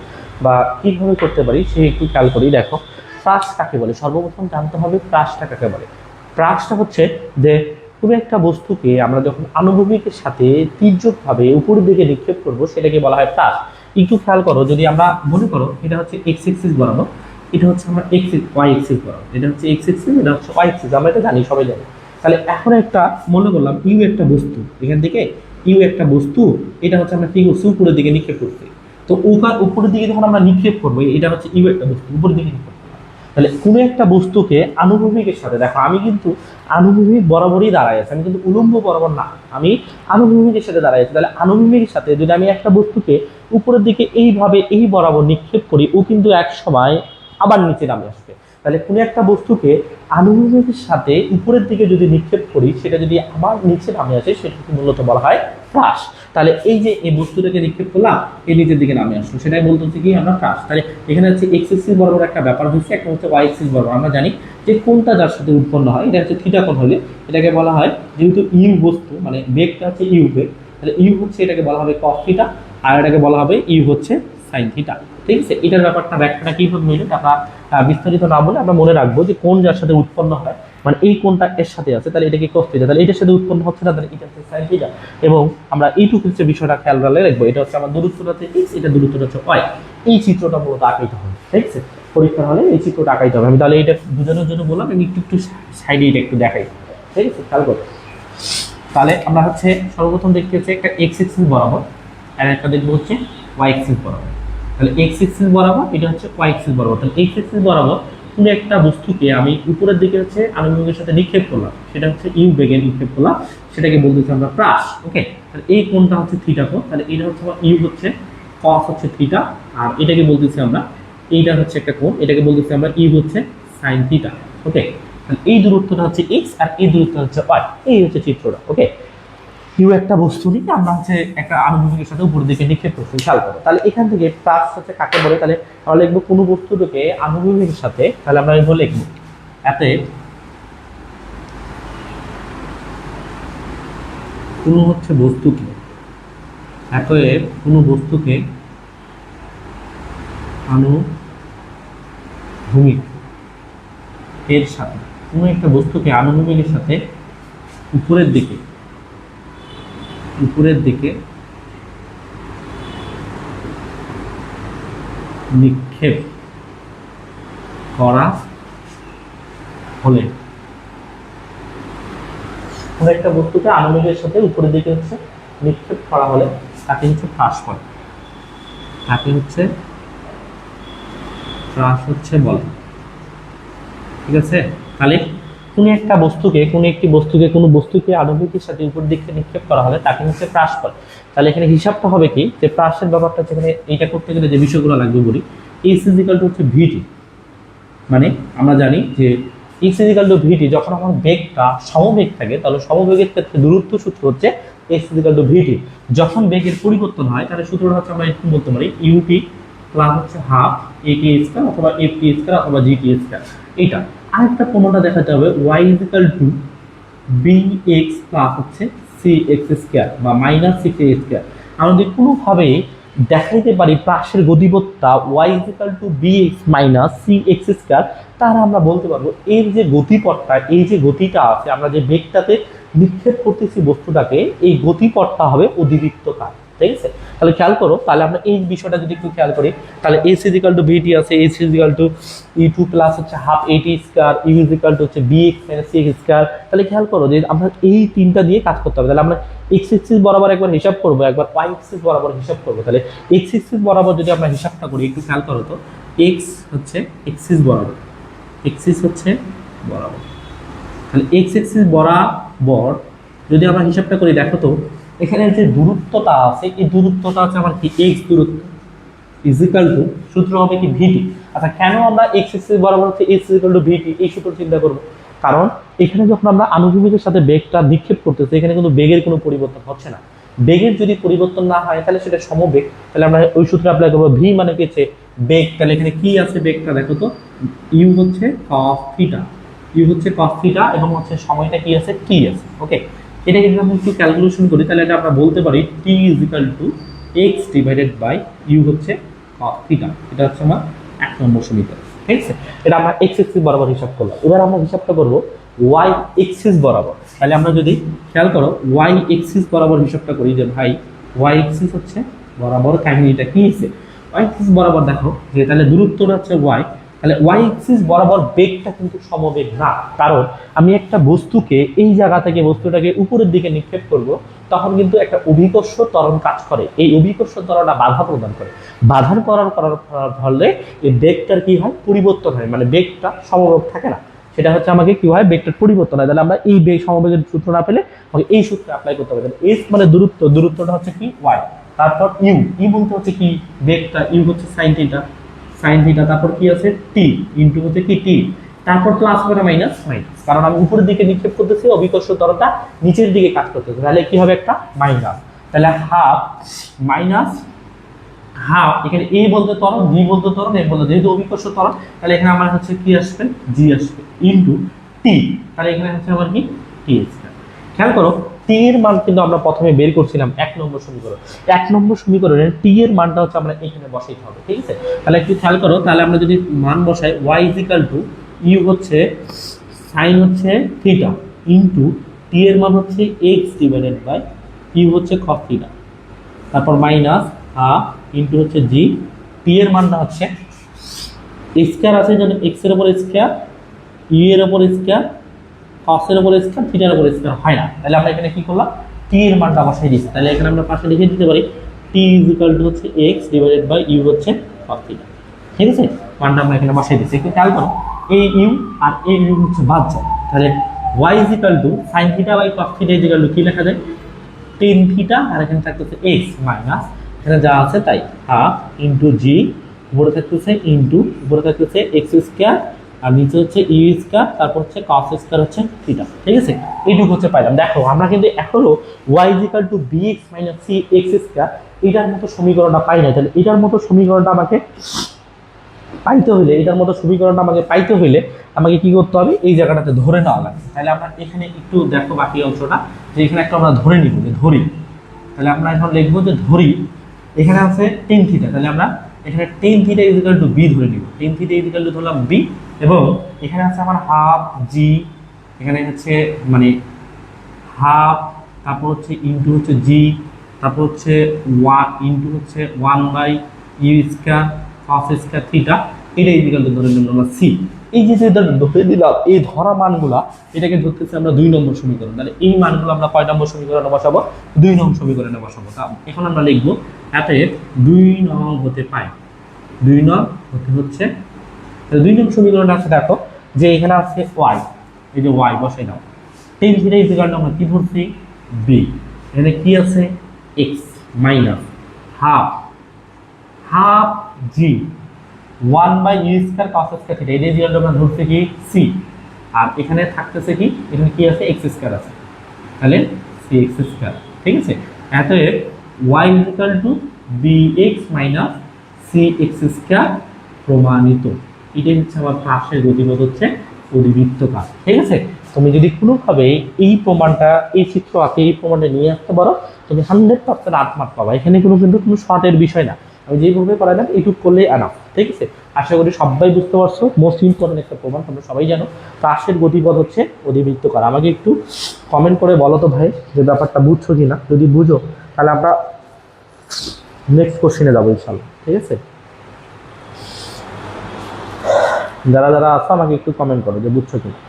বা কীভাবে করতে পারি সে একটু খেয়াল করি। দেখো, প্রাস কাকে বলে? সর্বপ্রথম জানতে হবে প্রাসটা কাকে বলে। প্রাসটা হচ্ছে যে কোনো একটা বস্তুকে আমরা যখন আনুভূমিকের সাথে তীর্যকভাবে উপরের দিকে নিক্ষেপ করবো সেটাকে বলা হয় প্রাস। একটু খেয়াল করো, যদি আমরা মনে করো এটা হচ্ছে এক্স এক্সিস বরাবর, এটা হচ্ছে আমরা ওয়াই এক্সিস বরাবর, এটা হচ্ছে এক্স এক্সিস, এটা হচ্ছে ওয়াই এক্সিস, আমরা এটা জানি, সবাই জানি। তাহলে এখন একটা মনে করলাম ইউ একটা বস্তু, এখান থেকে ইউ একটা বস্তু, এটা হচ্ছে আমরা কি করছি উপরের দিকে নিক্ষেপ করছি। তো উপরের দিকে যখন আমরা নিক্ষেপ করবো, এটা হচ্ছে ইউ একটা বস্তু উপরের দিকে নিক্ষেপ। তাহলে কোনো একটা বস্তুকে আনুভূমিকের সাথে, দেখো আমি কিন্তু আনুভূমিক বরাবরই দাঁড়াই আছি, আমি কিন্তু উলম্ব বরাবর না, আমি আনুভূমিকের সাথে দাঁড়াই আছি। তাহলে আনুভূমিকের সাথে যদি আমি একটা বস্তুকে উপরের দিকে এইভাবে এই বরাবর নিক্ষেপ করি, ও কিন্তু এক সময় আবার নিচে নামে আসবে। তাহলে কোনো একটা বস্তুকে আনুভূমিকের সাথে উপরের দিকে যদি নিক্ষেপ করি, সেটা যদি আবার নিচে নামে আসে, সেটাকে মূলত বলা হয় প্রাস। তাহলে এই যে এই বস্তুটাকে নিক্ষেপ করলাম, এই নিচের দিকে নামে আসলো, সেটাই বলতে হচ্ছে কি আমরা প্রাস। তাহলে এখানে হচ্ছে এক্স এক্সিস বরাবর একটা ব্যাপার হচ্ছে, একটা হচ্ছে ওয়াই এক্সিস বরাবর। আমরা জানি যে কোনটা যার সাথে উৎপন্ন হয়, এটা হচ্ছে থিটা কোণ হলে এটাকে বলা হয়, যেহেতু ইউ বস্তু মানে বেগটা হচ্ছে ইউ বেগ, তাহলে ইউ হচ্ছে এটাকে বলা হবে কস থিটা, আর এটাকে বলা হবে ইউ হচ্ছে সাইন থিটা, ঠিক আছে? এটার ব্যাপারটা ব্যাখ্যাটা কীভাবে মিলে আমরা বিস্তারিত না বলে আমরা মনে রাখবো যে কোন যার সাথে উৎপন্ন হয়, মানে এই কোনটা এর সাথে আছে, তাহলে এটাকে কস থিটা, তাহলে এটার সাথে উৎপন্ন হচ্ছে না, তাহলে এটা হচ্ছে সাইন থিটা। এবং আমরা এইটুকু হচ্ছে বিষয়টা খেয়াল রাখলে রাখবো, এটা হচ্ছে আমার দূরত্বটা হচ্ছে এক্স, এটা দূরত্বটা হচ্ছে ওয়াই। এই চিত্রটা মূলত আঁকাইতে হবে, ঠিক আছে? পরীক্ষা হলে এই চিত্রটা আঁকাইতে হবে। আমি তাহলে এটা বোঝানোর জন্য বললাম, আমি একটু একটু সাইডে এটা একটু দেখাই, ঠিক আছে? খেয়াল করো। তাহলে আমরা হচ্ছে সর্বপ্রথম দেখতে হচ্ছে একটা এক্স এক্সিস বরাবর, আর একটা দেখবো হচ্ছে ওয়াই এক্সিস বরাবর। তাহলে এক্স এক্সিস বরাবর, এটা হচ্ছে ওয়াই এক্সিস বরাবর। তাহলে এক্স এক্সিস বরাবর কোনো একটা বস্তুকে আমি উপরের দিকে হচ্ছে আনুভূমিকের সাথে নিক্ষেপ করলাম, সেটা হচ্ছে ইউ বেগে নিক্ষেপ করলাম, সেটাকে বলতেছি আমরা প্রাস। ওকে, তাহলে এই কোণটা হচ্ছে থিটা কোণ। তাহলে এটা হচ্ছে আমার ইউ হচ্ছে কস হচ্ছে থিটা, আর এটাকে বলতেছি আমরা, এইটা হচ্ছে একটা কোণ, এটাকে বলতেছি আমরা ইউ হচ্ছে সাইন থিটা। ওকে, তাহলে এই দূরত্বটা হচ্ছে এক্স আর এই দূরত্বটা হচ্ছে ওয়াই। এই হচ্ছে চিত্রটা। ওকে, ইউ একটা বস্তু নিয়ে আমরা হচ্ছে একটা আনুভূমিকের সাথে উপরের দিকে নিক্ষেপ করছি, খেয়াল করো। তাহলে এখান থেকে প্লাস হচ্ছে কাকে বলে? তাহলে আমরা লিখবো কোনো বস্তুটাকে আনুভূমিকের সাথে, তাহলে আমরা এগুলো লিখবো এতে কোনো হচ্ছে বস্তুকে, অতএব কোনো বস্তুকে আনুভূমিক এর সাথে, কোনো একটা বস্তুকে আনুভূমিকের সাথে উপরের দিকে নিক্ষেপ করা হলে, কোনো একটা বস্তুকে আনুভূমিকের সাথে উপরের দিকে হচ্ছে নিক্ষেপ করা হলে তাকে হচ্ছে প্রাস বলে, তাকে হচ্ছে প্রাস হচ্ছে বলে। ঠিক আছে? তাহলে কোনো একটা বস্তুকে, কোনো বস্তুকে আনুভূমিকের সাথে উপর দিকে নিক্ষেপ করা হলে তাকে হচ্ছে প্রাস বলে। তাহলে এখানে হিসাবটা হবে কি, যে প্রাসের ব্যাপারটা হচ্ছে, এখানে এইটা করতে গেলে যে বিষয়গুলো লাগবে বলি, এক্স ইজিক্যাল টু হচ্ছে ভিটি। মানে আমরা জানি যে এক্স ইজিক্যাল টু ভিটি, যখন আমার বেগটা সমবেগ থাকে তাহলে সমবেগের ক্ষেত্রে দূরত্ব সূত্র হচ্ছে এক্স ইজিক্যাল টু ভিটি। যখন বেগের পরিবর্তন হয় তাহলে সূত্রটা হচ্ছে আমরা এরকম বলতে পারি, ইউটি প্লাস হচ্ছে হাফ এটি স্কয়ার অথবা এফটি স্কয়ার অথবা জিটি স্কয়ার। এইটা আরেকটা প্রমাণটা দেখাতে হবে, y equal to b x plus হচ্ছে সি এক্স স্কয়ার বা মাইনাস সিক্স এ স্কয়ার। আমরা যদি কোনোভাবে দেখাইতে পারি প্রাসের গতিপথটা y equal to b x minus c x square, তাহলে আমরা বলতে পারবো এর যে গতিপথটা, এই যে গতিটা আছে, আমরা যে বেগটাতে নিক্ষেপ করতেছি বস্তুটাকে, এই গতিপথটা হবে অধিবৃত্তকার। ঠিক আছে? তাহলে খেয়াল করো, তাহলে আমরা এই বিষয়টা যদি একটু খেয়াল করি, তাহলে এস ইজিক্যাল টু ভিটি আছে, s equal to e two plus হচ্ছে হাফ এটি স্কয়ার, ইউ ইজিক্যাল টু হচ্ছে b x minus c x square. তাহলে খেয়াল করো যে আমরা এই তিনটা দিয়ে কাজ করতে হবে। তাহলে আমরা এক্স এক্সিস বরাবর একবার হিসাব করবো, একবার ওয়াই এক্সিস বরাবর হিসাব করবো। তাহলে এক্স এক্সিস বরাবর যদি আমরা হিসাবটা করি, একটু খেয়াল করো তো, এক্স হচ্ছে এক্সিস বরাবর, এক্সিস হচ্ছে বরাবর, তাহলে এক্স এক্সিস বরাবর যদি আমরা হিসাবটা করি, দেখো তো এখানে যে দূরত্বটা আছে, এই দূরত্বটা হচ্ছে আমার কি এক্স দূরত্ব ইজিক্যাল টু, সূত্র হবে কি ভিটি। আচ্ছা, কেন আমরা এক্স এক্সিস বরাবর হচ্ছে এক্স ইজিক্যাল টু ভিটি এই সূত্র চিন্তা করব? কারণ এখানে যখন আমরা আনুভূমিকের সাথে বেগটা নিক্ষেপ করতেছি, এখানে কিন্তু বেগের কোনো পরিবর্তন হচ্ছে না। বেগের যদি পরিবর্তন না হয় তাহলে সেটা সমবেগ। তাহলে আমরা ওই সূত্র অ্যাপ্লাই করবো, ভি মানে কি হচ্ছে বেগ। তাহলে এখানে কি আছে বেগটা দেখো তো, ইউ হচ্ছে cos থিটা, ইউ হচ্ছে cos থিটা এবং হচ্ছে সময়টা কি আছে টি আছে। ওকে, এটা যদি আমরা একটু ক্যালকুলেশন করি তাহলে এটা আমরা বলতে পারি t equal to x divided by u হচ্ছে cos থিটা। এটা হচ্ছে আমার 1 নম্বর সমীকরণ। ঠিক আছে? এটা আমরা এক্স এক্সিস বরাবর হিসাব করলাম। এবার আমরা হিসাবটা করব ওয়াই এক্সিস বরাবর। তাহলে আমরা যদি খেয়াল করো ওয়াই এক্সিস বরাবর হিসাবটা করি, যে ভাই ওয়াই এক্সিস হচ্ছে বরাবর, কাহিনীটা কি আছে ওয়াই এক্সিস বরাবর, দেখো যে তাহলে দূরত্বটা হচ্ছে ওয়াই, তাহলে ওয়াই এক্সিস বরাবর বেগটা কিন্তু সমবেগ না। কারণ আমি একটা বস্তুকে এই জায়গা থেকে বস্তুটাকে উপরের দিকে নিক্ষেপ করব, তখন কিন্তু একটা অভিকর্ষ ত্বরণ কাজ করে, এই অভিকর্ষ ত্বরণটা বাধা প্রদান করে, বাধার করার ফলে এই বেগটার কি হয় পরিবর্তন হয়, মানে বেগটা সমবেগ থাকে না, সেটা হচ্ছে আমাকে কি হয় বেগটার পরিবর্তন হয়। তাহলে আমরা এই বেগ সমবেগের সূত্র না পেলে আমাকে এই সূত্র অ্যাপ্লাই করতে হবে। এস মানে দূরত্ব, দূরত্বটা হচ্ছে কি ওয়াই, তারপর ইউ, ইউ বলতে হচ্ছে কি বেগটা, ইউ হচ্ছে সাইন থিটা, সাইন থিটা, তারপর কি আছে টি, ইনটু হচ্ছে কি টি, তারপর প্লাস মানে মাইনাস মাইনাস, কারণ আমি উপরের দিকে নিক্ষেপ করতেছি, অভিকর্ষ ত্বরণটা নিচের দিকে কাজ করতেছে, তাহলে কি হবে একটা মাইনাস, তাহলে হাফ মাইনাস হাফ, এখানে এ বলতে ত্বরণ, বি বলতে ত্বরণ, এ বলতে যেহেতু অভিকর্ষ ত্বরণ, তাহলে এখানে আমার হচ্ছে কি আসবে জি আসবে ইনটু টি, তাহলে এখানে হচ্ছে আমার কি টি স্কয়ার। খেয়াল করো টি এর মান কিন্তু আমরা প্রথমে বের করছিলাম 1 নম্বর সমীকরণ, 1 নম্বর সমীকরণের টি এর মানটা হচ্ছে আমরা এখানে বসাইতে হবে। ঠিক আছে? তাহলে একটু খেয়াল করো, তাহলে আমরা যদি মান বসাই y ইজিক্যাল টু ইউ হচ্ছে সাইন হচ্ছে থিটা ইনটু টি এর মান হচ্ছে x ডিভাইডেড বাই ইউ হচ্ছে cos থিটা, তারপর মাইনাস হাফ ইনটু হচ্ছে জি, টি এর মানটা হচ্ছে স্কয়ার আছে যেন এক্স এর উপর স্কয়ার, ইউ এর উপর স্কয়ার, cos এর উপর স্কয়ার, থিটার উপর স্কয়ার হয় না। তাহলে আমরা এখানে কি করলাম, t এর মানটা বসাই দিচ্ছি। তাহলে এখানে আমরা পাশে লিখে দিতে পারি t হচ্ছে x ডিভাইডেড বাই ইউ হচ্ছে cos থিটা। ঠিক আছে, মানটা আমরা এখানে বসাই দিচ্ছি। একটু খেয়াল করো, এই ইউ আর এই ইউ হচ্ছে বাদ যায়। তাহলে y sin theta by cos theta কি লেখা যায়, tan থিটা, আর এখানে থাকতেছে x মাইনাস এখানে যা আছে তাই হাফ ইন্টু জি, উপরে থাকতেছে ইন্টু, উপরে থাকতেছে এক্স স্কয়ার আর নিচে হচ্ছে ইউ স্কয়ার, তারপর হচ্ছে cos স্কয়ার হচ্ছে থিটা। ঠিক আছে, এইটুকু হচ্ছে পাইলাম। দেখো আমরা কিন্তু এখনো y bx c x square এটার মতো সমীকরণটা পাই না। তাহলে এটার মতো সমীকরণটা আমাকে পাইতে হইলে আমাকে কি করতে হবে, এই জায়গাটাতে ধরে নেওয়া লাগবে। তাহলে আমরা এখানে একটু দেখো বাকি অংশটা, যে এখানে একটা আমরা ধরে নিব, যে ধরি। তাহলে আমরা এখন লিখবো যে ধরি, এখানে আছে tan থিটা, তাহলে আমরা এখানে tan theta equal to b ধরে নিব। tan থিটা ইকুয়াল টু ধরলাম বি, এবং এখানে আছে আমার হাফ জি, এখানে হচ্ছে মানে হাফ, তারপর হচ্ছে ইন্টু হচ্ছে জি, তারপর হচ্ছে ওয়ান ইন্টু হচ্ছে 1/u square cos square theta, এটা ইকুয়াল টু ধরে নিলাম আমরা সি। এই যে ধরে দিলাম, এই ধরা মানগুলা এটাকে ধরতেছি আমরা 2 নম্বর সমীকরণ। তাহলে এই মানগুলো আমরা কয় নম্বর সমীকরণে বসাবো, 2 নম্বর সমীকরণে বসাবো। তা এখন আমরা লিখবো অতএব 2 নং হতে পাই, 2 নং হতে হচ্ছে, 2 নং সমীকরণটা আছে। দেখো যে এখানে আছে y, এই যে y বসাই দাও, tan থিটা ইকুয়াল টু আমরা কি ধরছি b, এখানে কি আছে x মাইনাস হাফ জি 1/u square cos square theta, এই যে আমরা ধরছি কি c, আর এখানে থাকতেছে কি, এখানে কি আছে x স্কয়ার আছে, তাহলে cx স্কয়ার। ঠিক আছে, অতএব y bx cx স্কয়ার প্রমাণিত। এটাই হচ্ছে আমার পাশের গতিপথ হচ্ছে পরিবৃত্তকার। ঠিক আছে, তুমি যদি কোনোভাবে এই প্রমাণটা, এই চিত্র আঁকে এই প্রমাণটা নিয়ে আসতে পারো, তুমি 100% 8 মার্ক পাবা। এখানে কিন্তু কোনো শর্টের বিষয় না, আমি যেভাবে করালাম এইটুকু করলেই আনাফ। ঠিক আছে, আশা করি সবাই বুঝতে পারছো, মোস্ট ইম্পর্টেন্ট একটা প্রমাণ, তোমরা সবাই জানো। পাশের গতিপথ হচ্ছে অধিবৃত্তকার। আমাকে একটু কমেন্ট করে বলো তো ভাই, যে ব্যাপারটা বুঝছো কিনা। যদি বুঝো তাহলে আমরা নেক্সট কোশ্চেনে যাবো ইনশাল্লাহ। ঠিক আছে, যারা যারা আছো আমাকে একটু কমেন্ট করো যে বুঝছো কিনা।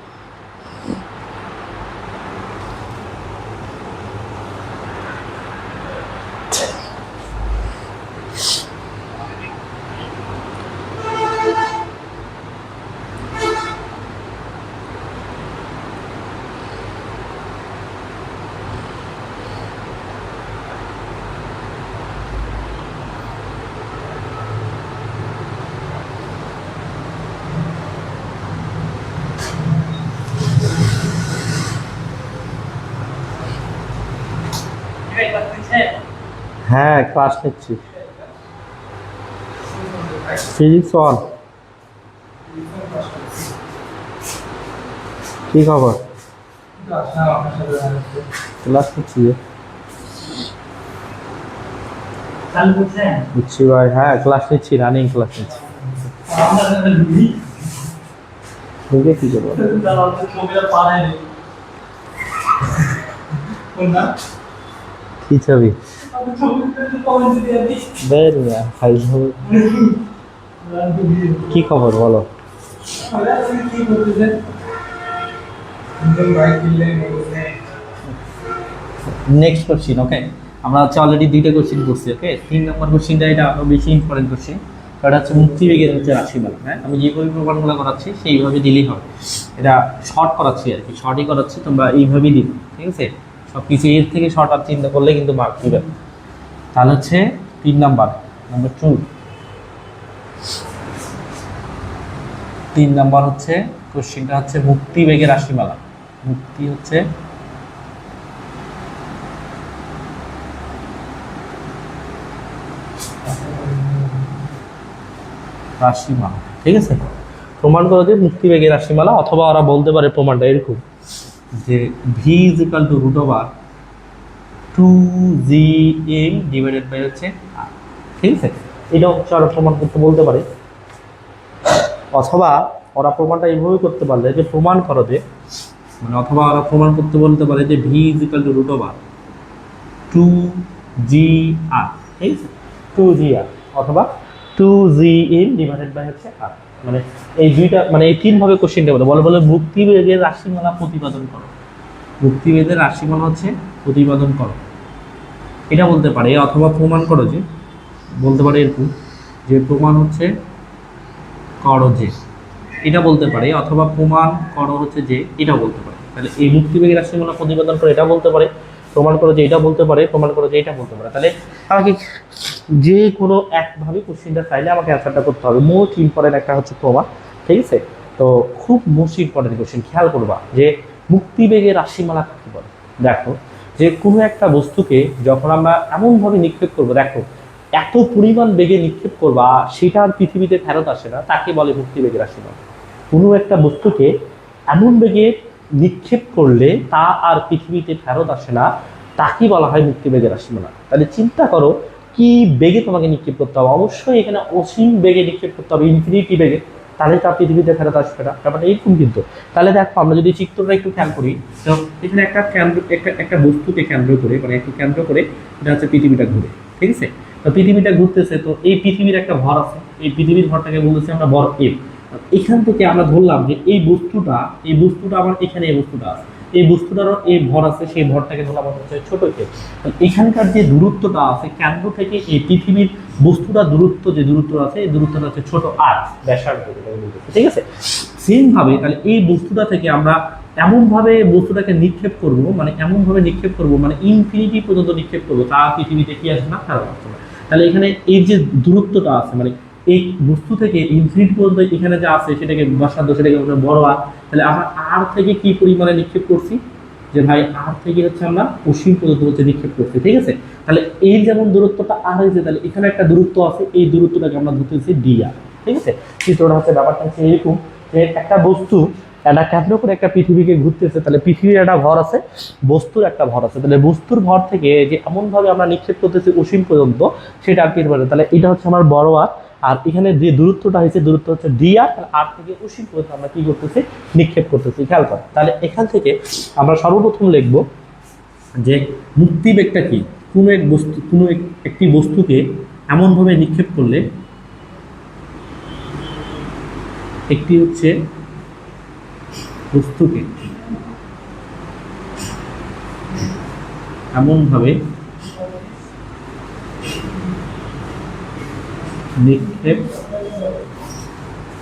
হ্যাঁ, ক্লাস নিচ্ছি, ফিজিক্স 1। কি খবর, ক্লাস নিচ্ছি বুঝছি ভাই। হ্যাঁ, ক্লাস নিচ্ছি, রানিং ক্লাস নিচ্ছি। বুঝে কি করবো, কি ছবি বের মিয়া, কি খবর বলো। Next question. ওকে, আমরা হচ্ছে অলরেডি 2টা কোশ্চিন করছি। ওকে, 3 নম্বর কোশ্চিনটা এটা আরো বেশি ইম্পর্টেন্ট কোশ্চিন, এটা হচ্ছে মুক্তিবেগের হচ্ছে রাশিমালা। হ্যাঁ, আমি যেভাবে প্রমাণগুলো করাচ্ছি সেইভাবে দিলেই হবে। এটা শর্ট করাচ্ছি আর কি, শর্টই করাচ্ছি, তোমরা এইভাবেই দিবে। ঠিক আছে, সব কিছু এর থেকে শর্ট আর চিন্তা করলে কিন্তু মার্ক দিবে। তাহলে হচ্ছে 3 নাম্বার 2, 3 নাম্বার হচ্ছে কোশ্চিনটা হচ্ছে মুক্তিবেগের রাশিমালা। মুক্তি হচ্ছে রাশিমালা। ঠিক আছে, প্রমাণ করো যে মুক্তিবেগের রাশিমালা, অথবা ওরা বলতে পারে প্রমাণটা এরকম যে v is equal to root over 2gm divided by হচ্ছে r। ঠিক আছে, এটা হচ্ছে ওরা প্রমাণ করতে বলতে পারে, অথবা ওরা প্রমাণটা এইভাবে করতে পারলে যে প্রমাণ করো যে, মানে অথবা ওরা প্রমাণ করতে বলতে পারে যে v is equal to root over 2gr। ঠিক আছে, 2gr অথবা 2gm ডিভাইডেড বাই হচ্ছে r। মানে এই দুইটা মানে এই তিন ভাবে কোশ্চেনটা বলে বলে মুক্তিবেগের রাশিমালা প্রতিপাদন করো। মুক্তিবেগের রাশিমালা হচ্ছে প্রতিপাদন করো, এটা বলতে পারে, অথবা প্রমাণ করো, যে বলতে পারে এরকম যে প্রমাণ হচ্ছে করো যে, এটা বলতে পারে, অথবা প্রমাণ করো হচ্ছে যে, এটা বলতে পারে। তাহলে এই মুক্তিবেগের রাশিমালা প্রতিপাদন করে এটা বলতে পারে, প্রমাণ করো যে এটা বলতে পারে, প্রমাণ করো যে এটা বলতে পারে। তাহলে আমাকে যে কোনো একভাবে কোশ্চেনটা চাইলে আমাকে অ্যান্সারটা করতে হবে। মোস্ট ইম্পর্টেন্ট একটা হচ্ছে প্রমাণ, ঠিক আছে? তো খুব মোস্ট ইম্পর্টেন্ট কোশ্চেন, খেয়াল করবা যে মুক্তিবেগের রাশিমালা কি বলে। দেখো যে কোনো একটা বস্তুকে যখন আমরা এমনভাবে নিক্ষেপ করবো, দেখো এত পরিমাণ বেগে নিক্ষেপ করবা সেটা আর পৃথিবীতে ফেরত আসে না, তাকে বলে মুক্তিবেগের রাশিমালা। কোনো একটা বস্তুকে এমন বেগে নিক্ষেপ করলে তা আর পৃথিবীতে ফেরত আসে না, তাকে বলা হয় মুক্তিবেগের রাশিমালা। তাহলে চিন্তা করো কি বেগে তোমাকে নিক্ষেপ করতে হবে, অবশ্যই এখানে অসীম বেগে নিক্ষেপ করতে হবে, ইনফিনিটি বেগে, তাহলে তা পৃথিবীতে ফেরত আসবে না। ব্যাপারটা এরকম কিন্তু। তাহলে দেখো আমরা যদি চিত্রটা একটু খেয়াল করি, তো এখানে একটা কেন্দ্র, একটা বস্তুকে কেন্দ্র করে, মানে একটু কেন্দ্র করে এটা হচ্ছে পৃথিবীটা ঘুরে, ঠিক আছে? তো পৃথিবীটা ঘুরতেছে, তো এই পৃথিবীর একটা ভর আছে, এই পৃথিবীর ভরটাকে বলতেছি আমরা ভর এফ। এখান থেকে আমরা ধরলাম যে এই বস্তুটা আমার এখানে এই বস্তুটা আছে, এই বস্তুটারও এই ভর আছে, সেই ভরটাকে ধরলাম হচ্ছে ছোট এফ। এখানকার যে দূরত্বটা আছে কেন্দ্র থেকে এই পৃথিবীর বস্তুটা দূরত্ব, যে দূরত্ব আছে এই দূরত্বটা হচ্ছে ছোট আর, ব্যাসার্ধ, ঠিক আছে? সেম ভাবে তাহলে এই বস্তুটা থেকে আমরা এমনভাবে বস্তুটাকে নিক্ষেপ করব, মানে এমনভাবে নিক্ষেপ করব, মানে ইনফিনিটি পর্যন্ত নিক্ষেপ করবো, তা পৃথিবীতে কি আসবে না, ফেরত আসবে না। তাহলে এখানে এই যে দূরত্বটা আছে, মানে এই বস্তু থেকে ইনফিনিটি পর্যন্ত এখানে যা আছে সেটাকে ব্যাসার্ধ, সেটাকে বড় আর। তাহলে আমরা আর থেকে কি পরিমাণে নিক্ষেপ করছি, যে ভাই আর থেকে হচ্ছে আমরা অসীম পর্যন্ত হচ্ছে নিক্ষেপ করছি, ঠিক আছে? তাহলে এই যেমন দূরত্বটা আর হয়েছে, তাহলে এখানে একটা দূরত্ব আছে, এই দূরত্বটাকে আমরা ধরতেছি ডি আর, ঠিক আছে? চিত্রটা হচ্ছে, ব্যাপারটা হচ্ছে এরকম যে একটা বস্তু একটা কেন্দ্র করে একটা পৃথিবীকে ঘুরতেছে, তাহলে পৃথিবীর একটা ভর আছে, বস্তুর একটা ভর আছে, তাহলে বস্তুর ভর থেকে যে এমনভাবে আমরা নিক্ষেপ করতেছি অসীম পর্যন্ত, সেটা আর কি পারে। তাহলে এটা হচ্ছে আমার বড় আর, আর এখানে যে দূরত্বটা হয়েছে দূরত্ব হচ্ছে ডি আর, আর থেকে অসীম পর্যন্ত আমরা কি করতেছি, নিক্ষেপ করতেছি, খেয়াল করো। তাহলে এখান থেকে আমরা সর্বপ্রথম লিখবো যে মুক্তিবেগটা কি, কোনো এক বস্তু, কোনো একটি বস্তুকে এমনভাবে নিক্ষেপ করলে, একটি হচ্ছে বস্তুকে এমনভাবে নিক্ষেপ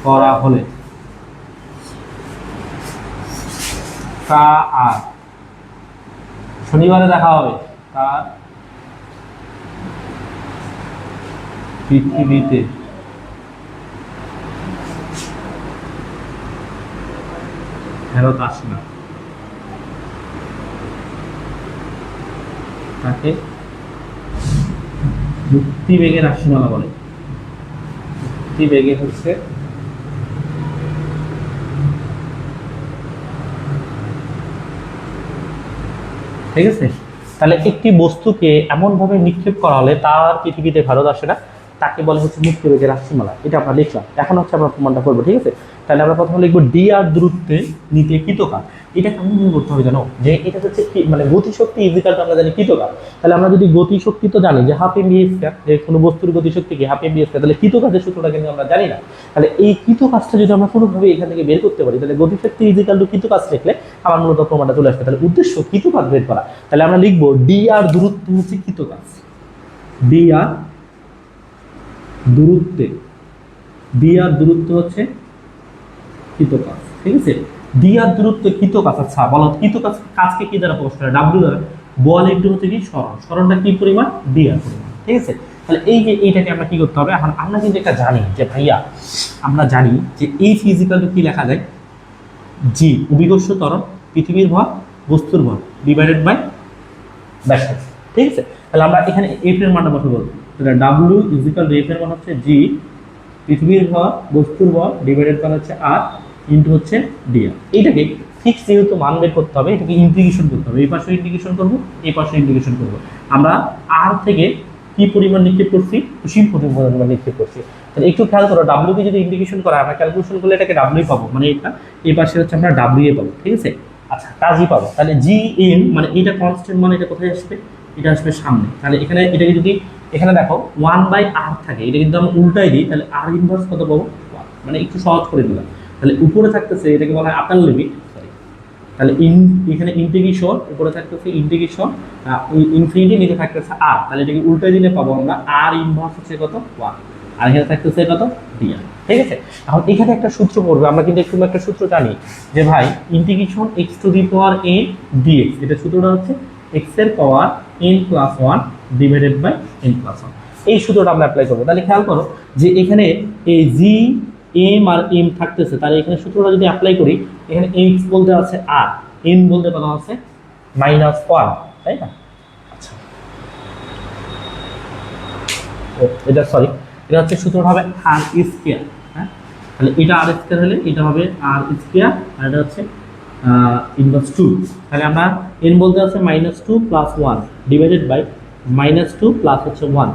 করা হলে তা আর, শনিবারে দেখা হবে, তার পৃথিবীতে ফেরত আসে না, তাকে মুক্তিবেগের রাশিমালা বলে। মুক্তিবেগে হচ্ছে ঠিক আছে? তাহলে একটি বস্তুকে এমনভাবে নিক্ষেপ করা হলে তার পৃথিবীতে ফেরত আসে না, তাকে বলে হচ্ছে মুক্তিবেগের রাশিমালা। এটা আমরা লিখলাম, এখন হচ্ছে আমরা প্রমাণটা করবো, ঠিক আছে? তাহলে আমরা প্রথমে লিখবো ডি আর দূরত্বে নিতে কৃতকার। এটা কেমন করতে হবে জানো, যে এটা হচ্ছে কি, মানে গতিশক্তি ইজিক্যাল টু আমরা জানি কৃতকার। তাহলে আমরা যদি গতিশক্তি তো জানি যে হাফ এম বি স্কয়ার, যে কোনো বস্তুর গতিশক্তি কি হাফ এম বি স্কয়ার, তাহলে কৃতকাজের সূত্রটা কিন্তু আমরা জানি না। তাহলে এই কৃতকাজটা যদি আমরা কোনোভাবে এখান থেকে বের করতে পারি, তাহলে গতিশক্তি ইজিক্যাল টু কৃতকাজ লিখলে আমার মূলত প্রমাণটা চলে আসবে। তাহলে উদ্দেশ্য কৃতকাজ বের করা, তাহলে আমরা লিখবো ডি আর দূরত্ব হচ্ছে কৃতকাজ, ডি আর দূরত্বে, ডি আর দূরত্ব হচ্ছে কৃতকাজ, ঠিক আছে? ডি আর দূরত্ব কৃতকাজ। আচ্ছা বলো কৃতকাজ কাজকে কি দ্বারা প্রকাশ করে, ডাব্লিউ দ্বারা। বল একটু হচ্ছে কি সরণ, সরণটা কি পরিমাণ, ডি আর পরিমাণ, ঠিক আছে? তাহলে এই যে এইটাকে আমরা কি করতে হবে, এখন আমরা কিন্তু একটা জানি যে ভাইয়া, আমরা জানি যে এই ফিজিক্যাল কি লেখা যায়, জি অভিকর্ষ ত্বরণ, পৃথিবীর ভর, বস্তুর ভর ডিভাইডেড বাই ব্যাসার্ধ, ঠিক আছে? তাহলে আমরা এখানে এফ এর মানটা বসাবো, তাহলে ডাব্লিউ ইজিক্যাল টু এফ এর মান হচ্ছে জি পৃথিবীর ভর, বস্তুর ভর ডিভাইডেড বাই হচ্ছে আর ইন্টু হচ্ছে ডি আর। এইটাকে ফিক্স যেহেতু মান বের করতে হবে, এটাকে ইন্টিগ্রেশন করতে হবে, এই পাশে ইন্টিগ্রেশন করবো, এই পাশে ইন্টিগ্রেশন করবো। আমরা আর থেকে কি পরিমাণ নিক্ষেপ করছি, অসীম পরিমাণ নিক্ষেপ করছি। তাহলে একটু খেয়াল করো, ডাব্লিউ কে যদি ইন্টিগ্রেশন করা আমরা ক্যালকুলেশন করলে এটাকে ডাব্লিউ পাবো, মানে এটা এই পাশে হচ্ছে আমরা ডাব্লিউ এ পাবো, ঠিক আছে? আচ্ছা কাজই পাবো। তাহলে জি এম মানে এটা কনস্ট্যান্ট, মানে এটা কোথায় আসবে, এটা আসবে সামনে। তাহলে এখানে এটাকে যদি এখানে দেখো 1/r থাকে, এটা কিন্তু আমরা উল্টাই দিই, তাহলে আর ইনভার্স কত পাবো, 1। মানে একটু সহজ করে দিলাম। তাহলে উপরে থাকতেছে এটাকে বলা হয় আপার লিমিট, সরি, তাহলে এখানে ইন্টিগ্রেশন, উপরে থাকতেছে ইন্টিগ্রেশন ইনফিনিটি, নিচে থাকতেছে আর, তাহলে এটাকে উল্টে দিলে পাবো আমরা আর ইনভার্স হচ্ছে কত 1, আর এখানে থাকতেছে কত dr। ঠিক আছে, এখন এখানে একটা সূত্র পড়বে, আমরা কিন্তু একটু একটা সূত্র জানি যে ভাই integration x to the power n dx, এটা সূত্রটা হচ্ছে x এর power n plus 1 divided by n plus 1। এই সূত্রটা আমরা অ্যাপ্লাই করবো। তাহলে খেয়াল করো যে এখানে এই জি এম আর এম থাকতেছে, তাহলে এখানে সূত্রটা যদি অ্যাপ্লাই করি, এখানে x বলতে আছে আর, n বলতে পারা আছে -1, তাই না? আচ্ছা, এটা সরি, এটা হচ্ছে সূত্রটা হবে আর স্কয়ার। হ্যাঁ, তাহলে এটা আর স্কয়ার হলে এটা হবে আর স্কয়ার, আর এটা হচ্ছে ইনভার্স 2। তাহলে আমরা n বলতে আছে -2 প্লাস 1 ডিভাইডেড বাই -2 প্লাস হচ্ছে 1,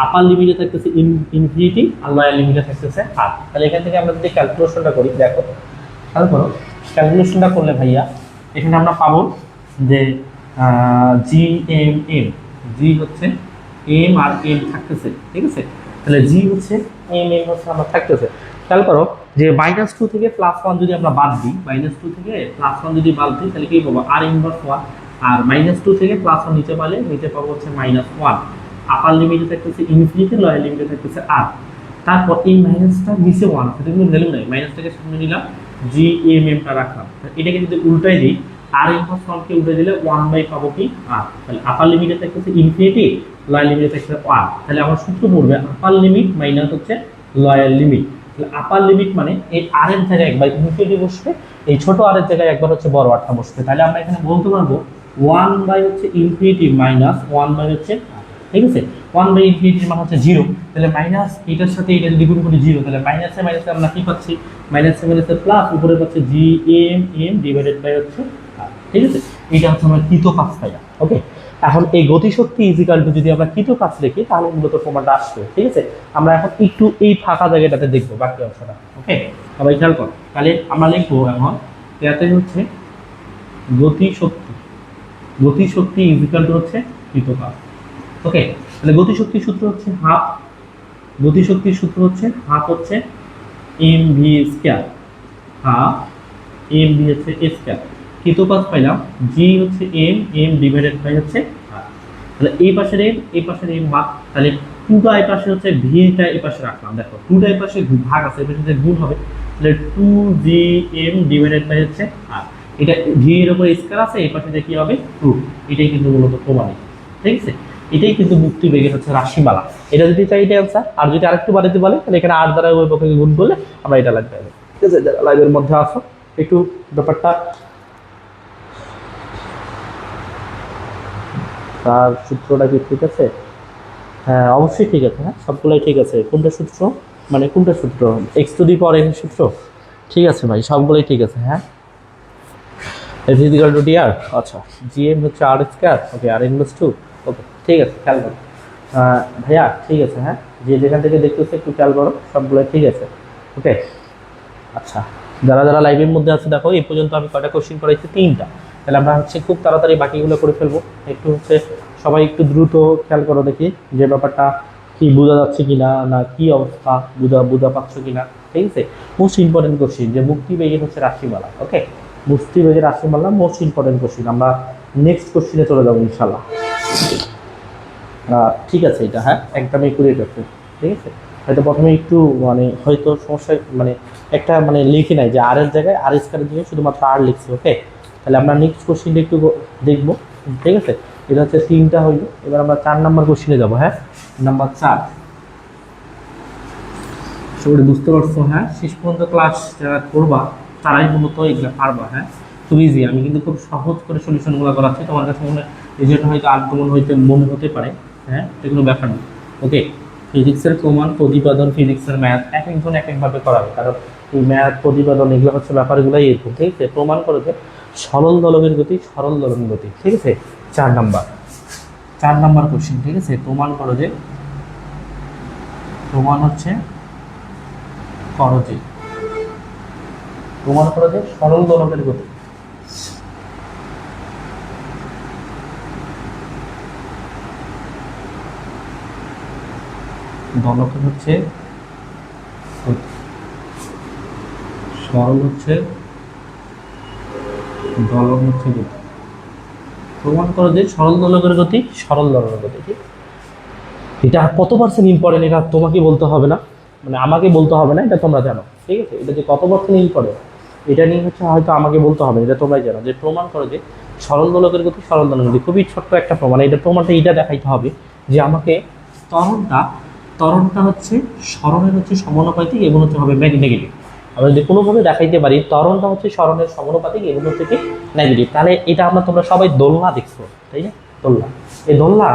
আপার লিমিটে থাকতেছে ইনফিনিটি আর লোয়ার লিমিটে থাকতেছে আর। তাহলে এখান থেকে আমরা যদি ক্যালকুলেশনটা করি, দেখো খেয়াল করো, ক্যালকুলেশনটা করলে ভাইয়া এখানে আমরা পাবো যে জি এম এম, জি হচ্ছে এম আর এম থাকতেছে, ঠিক আছে? তাহলে জি হচ্ছে এম, এম হচ্ছে আমরা থাকতেছে। খেয়াল করো যে -2 থেকে +1 যদি আমরা বাদ দিই, -2 থেকে +1 যদি বাদ দিই, তাহলে কি পাবো আর ইনভার্স 1, আর -2 থেকে +1 নিচে পালে নিচে পাবো হচ্ছে -1, আপার লিমিটে থাকতেছে ইনফিনিটি, লোয়ার লিমিটে থাকতেছে আর। তারপর এই মাইনাসটা নিচে 1 আছে, কিন্তু ভ্যালু নাই, মাইনাসটাকে সামনে নিলাম, জি এম এমটা রাখলাম। এটাকে যদি উল্টাই দিই, আর ইনভার্স 1 কে উল্টে দিলে 1 বাই পাবো কি আর। তাহলে আপার লিমিটে থাকতেছে ইনফিনিটি, লোয়ার লিমিটে থাকতেছে 1। তাহলে আমার সূত্র পড়বে আপার লিমিট মাইনাস হচ্ছে লোয়ার লিমিট। তাহলে আপার লিমিট মানে এই আর এর জায়গায় একবার ইনফিনিটি বসবে, এই ছোট আর এর জায়গায় একবার হচ্ছে বড় আরটা বসবে। তাহলে আমরা এখানে বলতে পারবো 1 বাই হচ্ছে ইনফিনিটি মাইনাস 1 বাই হচ্ছে, ঠিক আছে, 1 বাই ইনফিনিটির মান হচ্ছে 0। তাহলে মাইনাস এটার সাথে এটা যদি গুণ করি 0, তাহলে মাইনাসে মাইনাসে আমরা কি পাচ্ছি, মাইনাসে মাইনাসে প্লাস, উপরে পাচ্ছি g m m divided by হচ্ছে আর। ঠিক আছে, এটা হচ্ছে আমরা কৃত কাজ পাইয়া। ওকে, এখন এই গতিশক্তি ইজিক্যাল টু যদি আমরা কৃত কাজ লিখি, তাহলে মূলত প্রমাণটা আসবে। ঠিক আছে, আমরা এখন একটু এই ফাঁকা জায়গাটাতে দেখবো বাকি অংশটা। ওকে, সবাই খেয়াল করো, তাহলে আমরা লিখবো এখন এতে হচ্ছে গতিশক্তি, গতিশক্তি ইজিক্যাল টু হচ্ছে কৃত কাজ। ওকে, তাহলে গতিশক্তির সূত্র হচ্ছে হাফ, গতিশক্তির সূত্র হচ্ছে হাফ হচ্ছে m v square, half m v হচ্ছে স্কয়ার। কৃত কাজ পাইলাম জি হচ্ছে এম, এম ডিভাইডেড বাই হচ্ছে আর। তাহলে এই পাশের এম, এই পাশের এম ভাগ, তাহলে 2টা এই পাশে হচ্ছে, ভিটা এই পাশে রাখলাম। দেখো 2টা এই পাশে ভাগ আছে, এই পাশে গুণ হবে, তাহলে 2 জি এম ডিভাইডেড বাই হচ্ছে আর। এটা ভি এর উপর স্কয়ার আছে, এই পাশে কি হবে 2, এটাই কিন্তু মূলত প্রমাণিত। ঠিক আছে, এটাই কিন্তু মুক্তি বেগের হচ্ছে রাশিমালা। এটা যদি চাই এটা অ্যান্সার, আর যদি আরেকটু বাড়াতে বলে তাহলে এখানে আর দ্বারা ওই পক্ষে গুণ করলে আমরা এটা লাগবে। ঠিক আছে, যারা লাইভের মধ্যে আসো একটু ব্যাপারটা, তার সূত্রটা কি ঠিক আছে? হ্যাঁ অবশ্যই ঠিক আছে, হ্যাঁ সবগুলোই ঠিক আছে। কোনটা সূত্র, মানে কোনটা সূত্র, x to the power n সূত্র? ঠিক আছে ভাই, সবগুলোই ঠিক আছে। হ্যাঁ, f is equal to d r, আচ্ছা, জিএম হচ্ছে আর স্কয়ার, ওকে, আর ইনভার্স 2, ওকে ঠিক আছে, খেয়াল করো ভাইয়া, ঠিক আছে। হ্যাঁ, যে যেখান থেকে দেখতেছে একটু খেয়াল করো, সবগুলোই ঠিক আছে। ওকে, আচ্ছা, যারা যারা লাইভের মধ্যে আছে দেখো, এই পর্যন্ত আমি কয়টা কোশ্চেন করাইছি, 3টা। তাহলে আমরা হচ্ছে খুব তাড়াতাড়ি বাকিগুলো করে ফেলবো। একটু হচ্ছে সবাই একটু দ্রুত খেয়াল করো, দেখি যে ব্যাপারটা কি বোঝা যাচ্ছে কিনা, না কি অবস্থা, বোঝা পাচ্ছ কিনা। ঠিক আছে, মোস্ট ইম্পর্টেন্ট কোশ্চেন যে মুক্তি বেগের হচ্ছে রাশিমালা। ওকে, মুক্তি বেগের রাশিমালা মোস্ট ইম্পর্টেন্ট কোশ্চেন। আমরা নেক্সট কোশ্চেনে চলে যাবো ইনশাল্লাহ। ঠিক আছে, এটা হ্যাঁ একদমই একুরেট আছে। ঠিক আছে, হয়তো প্রথমে একটু মানে হয়তো সমস্যা, মানে একটা মানে লিখি নাই যে আর এর জায়গায় আর স্কয়ারের জায়গায় শুধুমাত্র আর লিখছি। ওকে, তাহলে আমরা নেক্সট কোশ্চেনটা একটু দেখবো। ঠিক আছে, এটা হচ্ছে 3টা হইলো, এবার আমরা 4 নম্বর কোশ্চেনে যাবো। হ্যাঁ, নাম্বার 4, সবাই বুঝতে পারছো? হ্যাঁ, শেষ পর্যন্ত ক্লাস যারা করবা তারাই মূলত এগুলো পারবা। হ্যাঁ, খুব ইজি, আমি কিন্তু খুব সহজ করে সলিউশনগুলো করাচ্ছি, তোমার কাছে মনে এই জন্য হয়তো আনকমন হইতে মনে হতে পারে। হ্যাঁ, এগুলো ব্যাপার না। ওকে, ফিজিক্সের প্রমাণ, প্রতিপাদন, ফিজিক্সের ম্যাথ এক একজন এক একভাবে করাবে, কারণ এই ম্যাথ প্রতিপাদন এগুলো হচ্ছে ব্যাপারগুলোই এরকম। ঠিক আছে, প্রমাণ করো যে সরল দলনের গতি, সরল দলনের গতি। ঠিক আছে, 4 নাম্বার কোশ্চেন। ঠিক আছে, প্রমাণ করো যে, প্রমাণ হচ্ছে করো যে, প্রমাণ করো যে সরল দলনের গতি। দলকের হচ্ছে গতি। সরল হচ্ছে দলন হচ্ছে গতি। প্রমাণ করো যে সরল দোলকের গতি সরল দলনের গতি। ঠিক, এটা কত পার্সেন্ট ইম্পর্টেন্ট এটা তোমাকে বলতে হবে না, মানে আমাকে বলতে হবে না, এটা তোমরা জানো। ঠিক আছে, এটা যে কত পার্সেন্ট ইম্পর্টেন্ট এটা নিয়ে হচ্ছে হয়তো আমাকে বলতে হবে না, এটা তোমরাই জানো। যে প্রমাণ করো যে সরল দোলকের গতি সরল দলনের গতি, খুবই ছোট্ট একটা প্রমাণ। এটা প্রমাণটা এটা দেখাইতে হবে যে আমাকে ত্বরণটা হচ্ছে সরণের হচ্ছে সমানুপাতিক এবং হচ্ছে হবে নেগেটিভ। আমরা যদি কোনোভাবে দেখাইতে পারি ত্বরণটা হচ্ছে সরণের সমানুপাতিক এবং হচ্ছে কি নেগেটিভ, তাহলে এটা তোমরা সবাই দোলনা দেখছো, তাই না? দোলনা, এই দোলনা,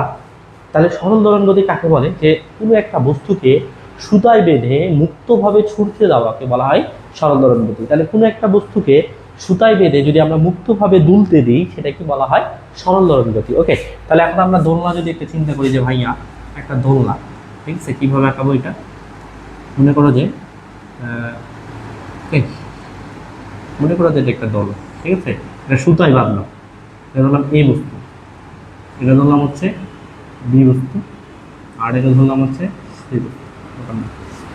তাহলে সরল দোলন গতি কাকে বলে? যে কোনো একটা বস্তুকে সুতায় বেঁধে মুক্তভাবে ছুটতে দেওয়াকে বলা হয় সরল দোলন গতি। তাহলে কোনো একটা বস্তুকে সুতায় বেঁধে যদি আমরা মুক্তভাবে দুলতে দিই সেটা কি বলা হয়? সরল দোলন গতি। ওকে, তাহলে এখন আমরা দোলনা যদি একটা চিন্তা করি যে ভাইয়া একটা দোলনা, ঠিক আছে, কীভাবে আঁকাবো এটা? মনে করো যে মনে করো যে এটা একটা দোলনা, ঠিক আছে, এটা সুতায় বাঁধলাম, এটা ধরলাম এ বস্তু, এটা ধরলাম হচ্ছে বি বস্তু, আর এটা ধরলাম হচ্ছে সি বস্তু।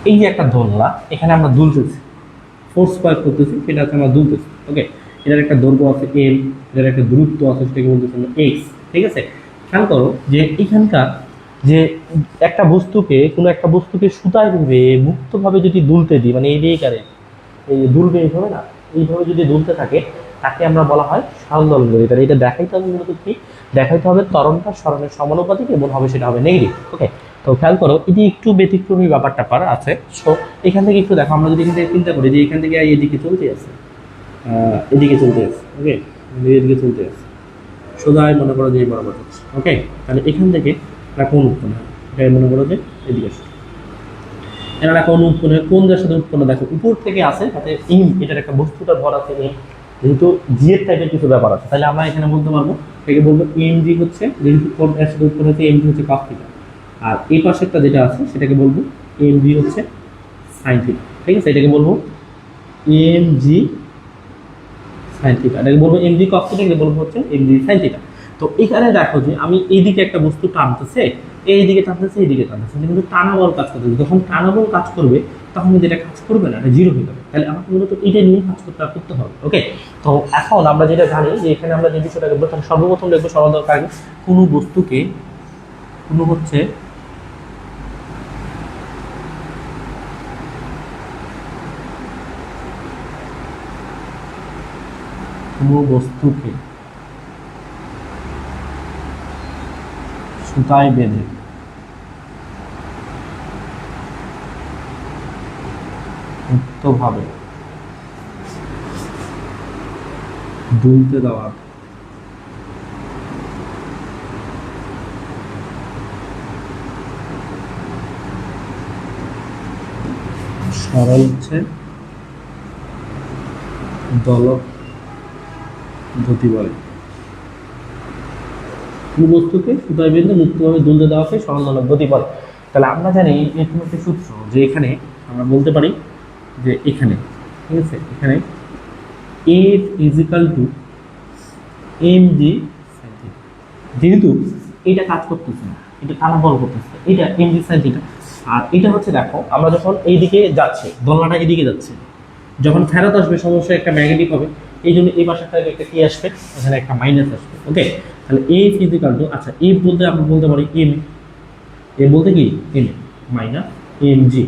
এই যে একটা দোলনা, এখানে আমরা দুলতেছি, ফোর্স প্রয়োগ করতেছি, সেটা হচ্ছে আমরা দুলতেছি। ওকে, এটার একটা দৈর্ঘ্য আছে এল, এটার একটা দূরত্ব আছে, সেটাকে বলতেছি আমরা এক্স। ঠিক আছে, খেয়াল করো যে এখানকার যে একটা বস্তুকে কোনো একটা বস্তুকে সুতায় বেঁধে মুক্তভাবে যদি দুলতে দিই, মানে এই রেকারে এই দুলবে এইভাবে না, এইভাবে যদি দুলতে থাকে তাকে আমরা বলা হয় সরল দোলন গতি। তাহলে এটা দেখাইতে হবে মূলত কি? দেখাইতে হবে ত্বরণটা সরণের সমানুপাতিক এবং হবে সেটা হবে নেগেটিভ। ওকে, তো খেয়াল করো এটি একটু ব্যতিক্রমী ব্যাপারটা করা আছে। সো এখান থেকে একটু দেখো, আমরা যদি এখান থেকে চিন্তা করি যে এখান থেকে এদিকে চলতে আছে, এদিকে চলতে আছে, ওকে, এদিকে চলতে আছে, সোজাই মনে করো যে এই বরাবর হচ্ছে। ওকে, তাহলে এখান থেকে একটা কোণ উৎপন্ন হয়, এটা মনে করো যে এদিকে আসছে, এনার একটা কোণ উৎপন্ন হয়। কোন দেশের সাথে উৎপন্ন? দেখো উপর থেকে আসে, তাতে ইম, এটার একটা বস্তুটার ভর আছে ইম, যেহেতু জি এর টাইপের কিছু ব্যাপার আছে, তাহলে আমরা এখানে বলতে পারবো, থেকে বলবো এম জি হচ্ছে, যেহেতু কোন এর সাথে উৎপন্ন হচ্ছে এম জি হচ্ছে কস থিটা, আর এই পাশেরটা যেটা আছে সেটাকে বলবো এম জি হচ্ছে সাইন থিটা। ঠিক আছে, এটাকে বলবো এম জি সাইন থিটা, এটাকে বলবো এম জি কস থিটা, এটাকে বলবো হচ্ছে এম জি সাইন থিটা। তো এখানে দেখো যে আমি এইদিকে একটা বস্তু টানতেছে, এইদিকে টানতেছে, এইদিকে টানতেছে, কিন্তু টানা বল কাজ করতেছে। যখন টানা বল কাজ করবে তখন কিন্তু এটা কাজ করবে না, এটা জিরো হয়ে যাবে। তাহলে আমাকে মূলত এটা নিয়ে কাজ করতে হবে। ওকে, তো এখন আমরা যেটা জানি যে এখানে আমরা যে বিষয়টা দেখবো, তাহলে সর্বপ্রথম দেখবো সরল দরকার কোনো বস্তুকে, কোনো হচ্ছে কোনো বস্তুকে সুতায় বেঁধে মুক্তভাবে দুলতে দেওয়া সরল হচ্ছে দোলক গতি বলে। কোনো বস্তুকে সুতায় বেঁধে মুক্তভাবে দুলতে দেওয়া হয় সরল দোলক গতি বলে। তাহলে আমরা জানি এরকম একটা সূত্র, যে এখানে আমরা বলতে পারি যে এখানে, ঠিক আছে, এখানে f equal to m g sine theta, যেহেতু এটা কাজ করতেছে না, এটা টানা বল করতেছে, এটা এম জি সাইন থিটা। আর এটা হচ্ছে দেখো, আমরা যখন এইদিকে যাচ্ছে, দোলনাটা এদিকে যাচ্ছে, যখন ফেরত আসবে সমস্যা একটা ম্যাগনেটিক হবে, এই জন্য এই পাশে থেকে একটা কি আসবে, এখানে একটা মাইনাস আসবে। ওকে, তাহলে এফ ইজিক্যাল টু, আচ্ছা এফ বলতে আমরা বলতে পারি এম, এ বলতে কি m minus m g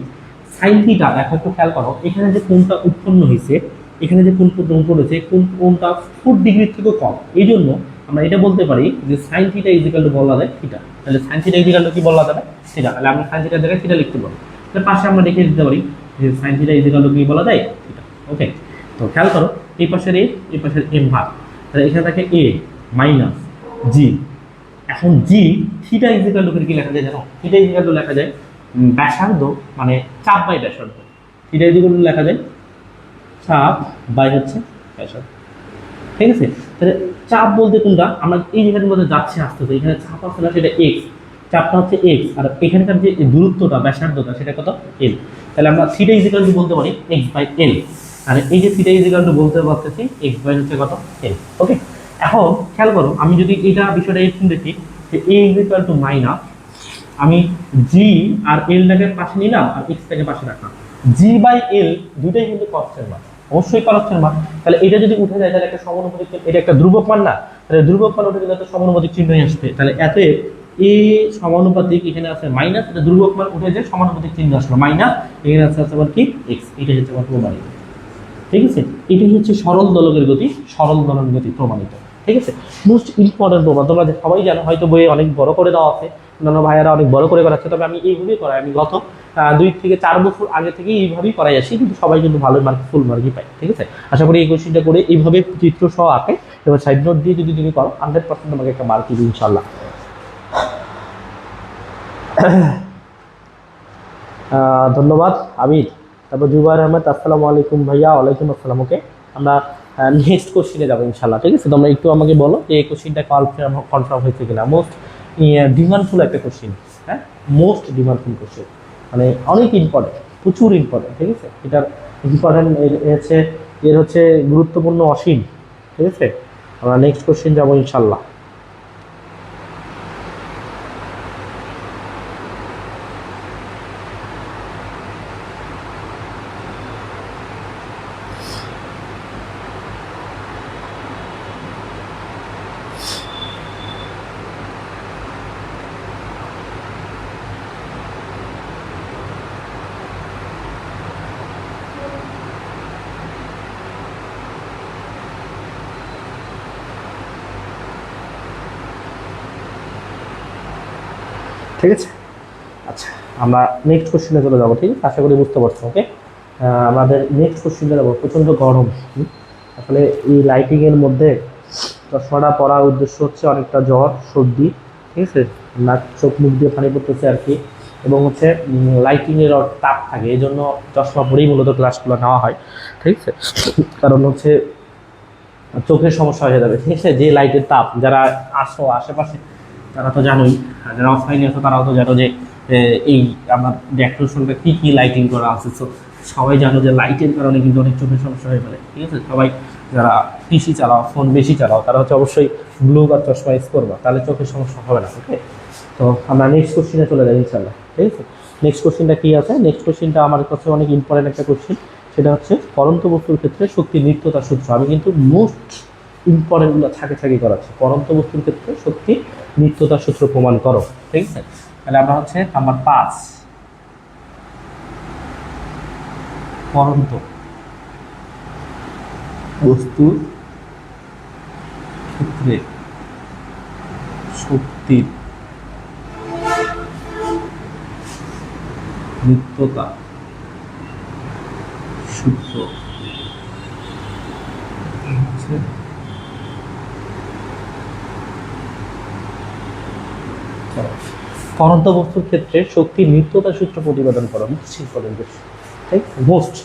sine theta. দেখো একটু খেয়াল করো, এখানে যে কোণটা উৎপন্ন হয়েছে, এখানে যে কোণ উৎপন্ন হয়েছে, কোণটা 4 ডিগ্রির থেকেও কম, এই জন্য আমরা এটা বলতে পারি যে সাইন থিটা ইজিক্যাল টু বলা যায় থিটা। তাহলে সাইন থিটা ইজিক্যাল টু কি বলা যাবে? থিটা। তাহলে আমরা সাইন থিটার জায়গায় থিটা লিখতে পারি, তাহলে পাশে আমরা লিখে দিতে পারি যে সাইন থিটা ইজিক্যাল টু কি বলা যায়? থিটা। ওকে, তো খেয়াল করো এই পাশের এ, এই পাশের এম ভাগ, তাহলে এখানে থাকে এ মাইনাস জি। এখন জি থিটা ইজিক্যাল টু কি লেখা যায় জানো? থিটা ইজিক্যাল টু লেখা যায় ব্যাসার্ধ মানে চাপ বাই ব্যাসার্ধ। থিটা ইজিক্যাল টু লেখা যায় চাপ বাই হচ্ছে ব্যাসার্ধ। ঠিক আছে, তাহলে চাপ বলতে কোনটা? আমরা এই জায়গার মধ্যে যাচ্ছে আস্তে আস্তে, এখানে চাপ আছে না, সেটা এক্স, চাপটা হচ্ছে এক্স, আর এখানকার যে দূরত্বটা ব্যাসার্ধটা সেটা কত? এল। তাহলে আমরা থিটা ইজিক্যাল টু বলতে পারি এক্স বাই এল, আর এই যে থিটা ইজিক্যাল টু বলতে পারতেছি এক্স বাই হচ্ছে কত? এল। ওকে, এখন খেয়াল করো, আমি যদি এটা বিষয়টা এরকম দেখি যে এ ইজিক্যাল টু মাইনাস, আমি জি আর এলটাকে পাশে নিলাম আর এক্সটাকে পাশে রাখলাম, জি বাই এল দুইটাই কিন্তু কনস্ট্যান্ট মান। অবশ্যই পারস্যের মান। তাহলে এটা যদি উঠে যায় তাহলে একটা সমানুপাতিক চিহ্ন, এটা একটা ধ্রুবক মান না, তাহলে ধ্রুবক মান উঠে গেলে তো সমানুপাতিক চিহ্নই আসবে। তাহলে এত এ সমানুপাতিক, এখানে আছে মাইনাস, এটা ধ্রুবক মান উঠে যায় সমানুপাতিক চিহ্ন আসলো মাইনাস, এখানে আছে আবার কি এক্স, এটা হচ্ছে আমার প্রমাণিত। ঠিক আছে, এটাই হচ্ছে সরল দোলকের গতি, সরল দোলকের গতি প্রমাণিত। ঠিক আছে, মোস্ট ইম্পর্টেন্ট প্রমাণ, তোমরা সবাই জানো, হয়তো বইয়ে অনেক বড় করে দেওয়া আছে, অন্যান্য ভাইয়ারা অনেক বড় করে করাচ্ছে, তবে আমি এইভাবেই করাই। আমি গত 2 থেকে 4 বছর আগে থেকে এইভাবেই করাই আসি, কিন্তু সবাই কিন্তু ভালো মার্ক, ফুল মার্কই পায়। ঠিক আছে, আশা করি এই কোশ্চেনটা করে এইভাবে চিত্র সহ আঁকে এবং সাইড নোট দিয়ে যদি তুমি করো 100% তোমাকে একটা মার্ক দিবে ইনশাল্লাহ। ধন্যবাদ আবির। তারপর জুবাইর আহমেদ, আসসালামু আলাইকুম ভাইয়া। ওয়ালাইকুম আসসালাম। ওকে, আমরা নেক্সট কোশ্চেনে যাবো ইনশাল্লাহ। ঠিক আছে, তোমরা একটু আমাকে বলো যে এই কোশ্চেনটা কনফার্ম হয়েছে কিনা। মোস্ট ডিমান্ডফুল একটা কোশ্চেন, হ্যাঁ, মোস্ট ডিমান্ডফুল কোশ্চেন, মানে অনেক ইম্পর্টেন্ট, প্রচুর ইম্পর্টেন্ট। ঠিক আছে, এটার ইম্পর্টেন্ট হচ্ছে, এর হচ্ছে গুরুত্বপূর্ণ অসীম। ঠিক আছে, আমরা নেক্সট কোশ্চেন যাবো ইনশাল্লাহ। ঠিক আছে, আচ্ছা আমরা নেক্সট কোশ্চেনে চলে যাবো। ঠিক আছে, আশা করি বুঝতে পারছো। ওকে, আমাদের নেক্সট কোশ্চেনে যাবো। প্রচণ্ড গরম, আসলে এই লাইটিংয়ের মধ্যে চশমাটা পরার উদ্দেশ্য হচ্ছে অনেকটা জ্বর, সর্দি। ঠিক আছে, নাক চোখ মুখ দিয়ে পানি পড়তেছে আর কি, এবং হচ্ছে লাইটিংয়ের তাপ থাকে, এই জন্য চশমা পরেই মূলত ক্লাসগুলো নেওয়া হয়। ঠিক আছে, কারণ হচ্ছে চোখের সমস্যা হয়ে যাবে। ঠিক আছে, যে লাইটের তাপ, যারা আসো আশেপাশে তারা তো জানোই, আর যারা অফলাইনে আছো তারাও তো জানো যে এই আমার ডেকোরেশনটা কী কী লাইটিং করা আছে। তো সবাই জানো যে লাইটের কারণে কিন্তু অনেক চোখের সমস্যা হয়ে ফেলে। ঠিক আছে, সবাই যারা পিসি চালাও, ফোন বেশি চালাও, তারা হচ্ছে অবশ্যই ব্লু বা চশমা ইউজ করবা, তাহলে চোখের সমস্যা হবে না। ওকে, তো আমরা নেক্সট কোশ্চেনে চলে যাই ইনশাল্লাহ। ঠিক আছে, নেক্সট কোশ্চেনটা কী আছে? নেক্সট কোশ্চেনটা আমার কাছে অনেক ইম্পর্টেন্ট একটা কোশ্চেন, সেটা হচ্ছে পরন্ত বস্তুর ক্ষেত্রে শক্তি নিত্যতার সূত্র। আমি কিন্তু মোস্ট ইম্পর্টেন্টগুলো থাকে করাচ্ছি। পরন্ত বস্তুর ক্ষেত্রে শক্তি নিত্যতার সূত্র প্রমাণ করো। ঠিক আছে, তাহলে আমরা হচ্ছে নাম্বার 5, পরন্ত বস্তুর ক্ষেত্রে শক্তির নিত্যতা সূত্র হচ্ছে পরন্ত বস্তুর ক্ষেত্রে শক্তির নিত্যতা সূত্র প্রতিপাদন করা। মোস্ট ইম্পর্টেন্ট, ঠিক, মোস্ট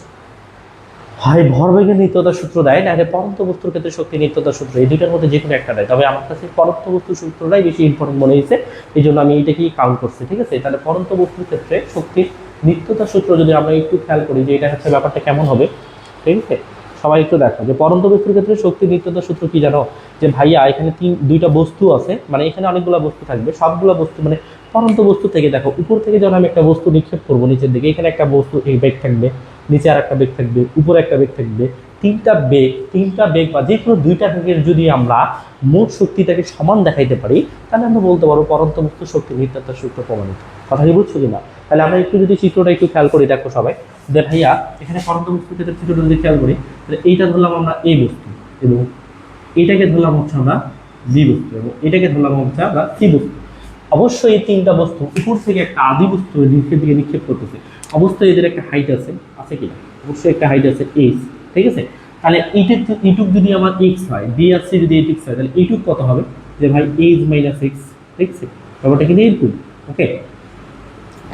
হয় ভরবেগের নিত্যতা সূত্র দেয়, না পরন্ত বস্তুর ক্ষেত্রে শক্তি নিত্যতা সূত্র, এই দুইটার মধ্যে যে কোনো একটা দেয়। তবে আমার কাছে পরন্ত বস্তুর সূত্রটাই বেশি ইম্পর্টেন্ট মনে হয়েছে, এই জন্য আমি এইটাকেই কাউন্ট করছি। ঠিক আছে, তাহলে পরন্ত বস্তুর ক্ষেত্রে শক্তির নিত্যতা সূত্র যদি আমরা একটু খেয়াল করি যে এটা হচ্ছে ব্যাপারটা কেমন হবে। ঠিক আছে, সবাই একটু দেখো যে পরন্ত বস্তুর ক্ষেত্রে শক্তির নিত্যতা সূত্র কি জানো? যে ভাইয়া এখানে দুইটা বস্তু আছে, মানে এখানে অনেকগুলো বস্তু থাকবে, সবগুলো বস্তু মানে পরন্ত বস্তু থেকে দেখো, উপর থেকে যখন আমি একটা বস্তু নিক্ষেপ করবো নিচের দিকে, এখানে একটা বস্তু এই বেগ থাকবে, নিচে আর একটা বেগ থাকবে, উপরে একটা বেগ থাকবে, তিনটা বেগ বা যে কোনো দুইটা বেগের যদি আমরা মোট শক্তিটাকে সমান দেখাইতে পারি, তাহলে আমরা বলতে পারবো পরন্ত বস্তু শক্তি নিত্যতার সূত্র প্রমাণিত। কথা কি বুঝছো কিনা? তাহলে আমরা একটু যদি চিত্রটা একটু খেয়াল করি, দেখো সবাই যে ভাইয়া এখানে পরন্ত বস্তুর ক্ষেত্রে চিত্রটা যদি খেয়াল করি, তাহলে এইটা ধরলাম আমরা এই বস্তু, এবং এটাকে ধরলাম হচ্ছে আমরা বি বস্তু, এবং এটাকে ধরলাম হচ্ছে আমরা সি বস্তু। অবশ্যই এই তিনটা বস্তু উপর থেকে একটা আদি বস্তু নিচের দিকে নিক্ষেপ করতেছে, অবশ্যই এদের একটা হাইট আছে কিনা? অবশ্যই একটা হাইট আছে এইচ। ঠিক আছে, তাহলে এইটুক যদি আমার এক্স হয়, বি আর সি যদি এইটুক হয়, তাহলে এইটুক কত হবে? যে ভাই এইচ মাইনাস এক্স। ঠিক আছে, ব্যাপারটা কিন্তু এইটুক। ওকে,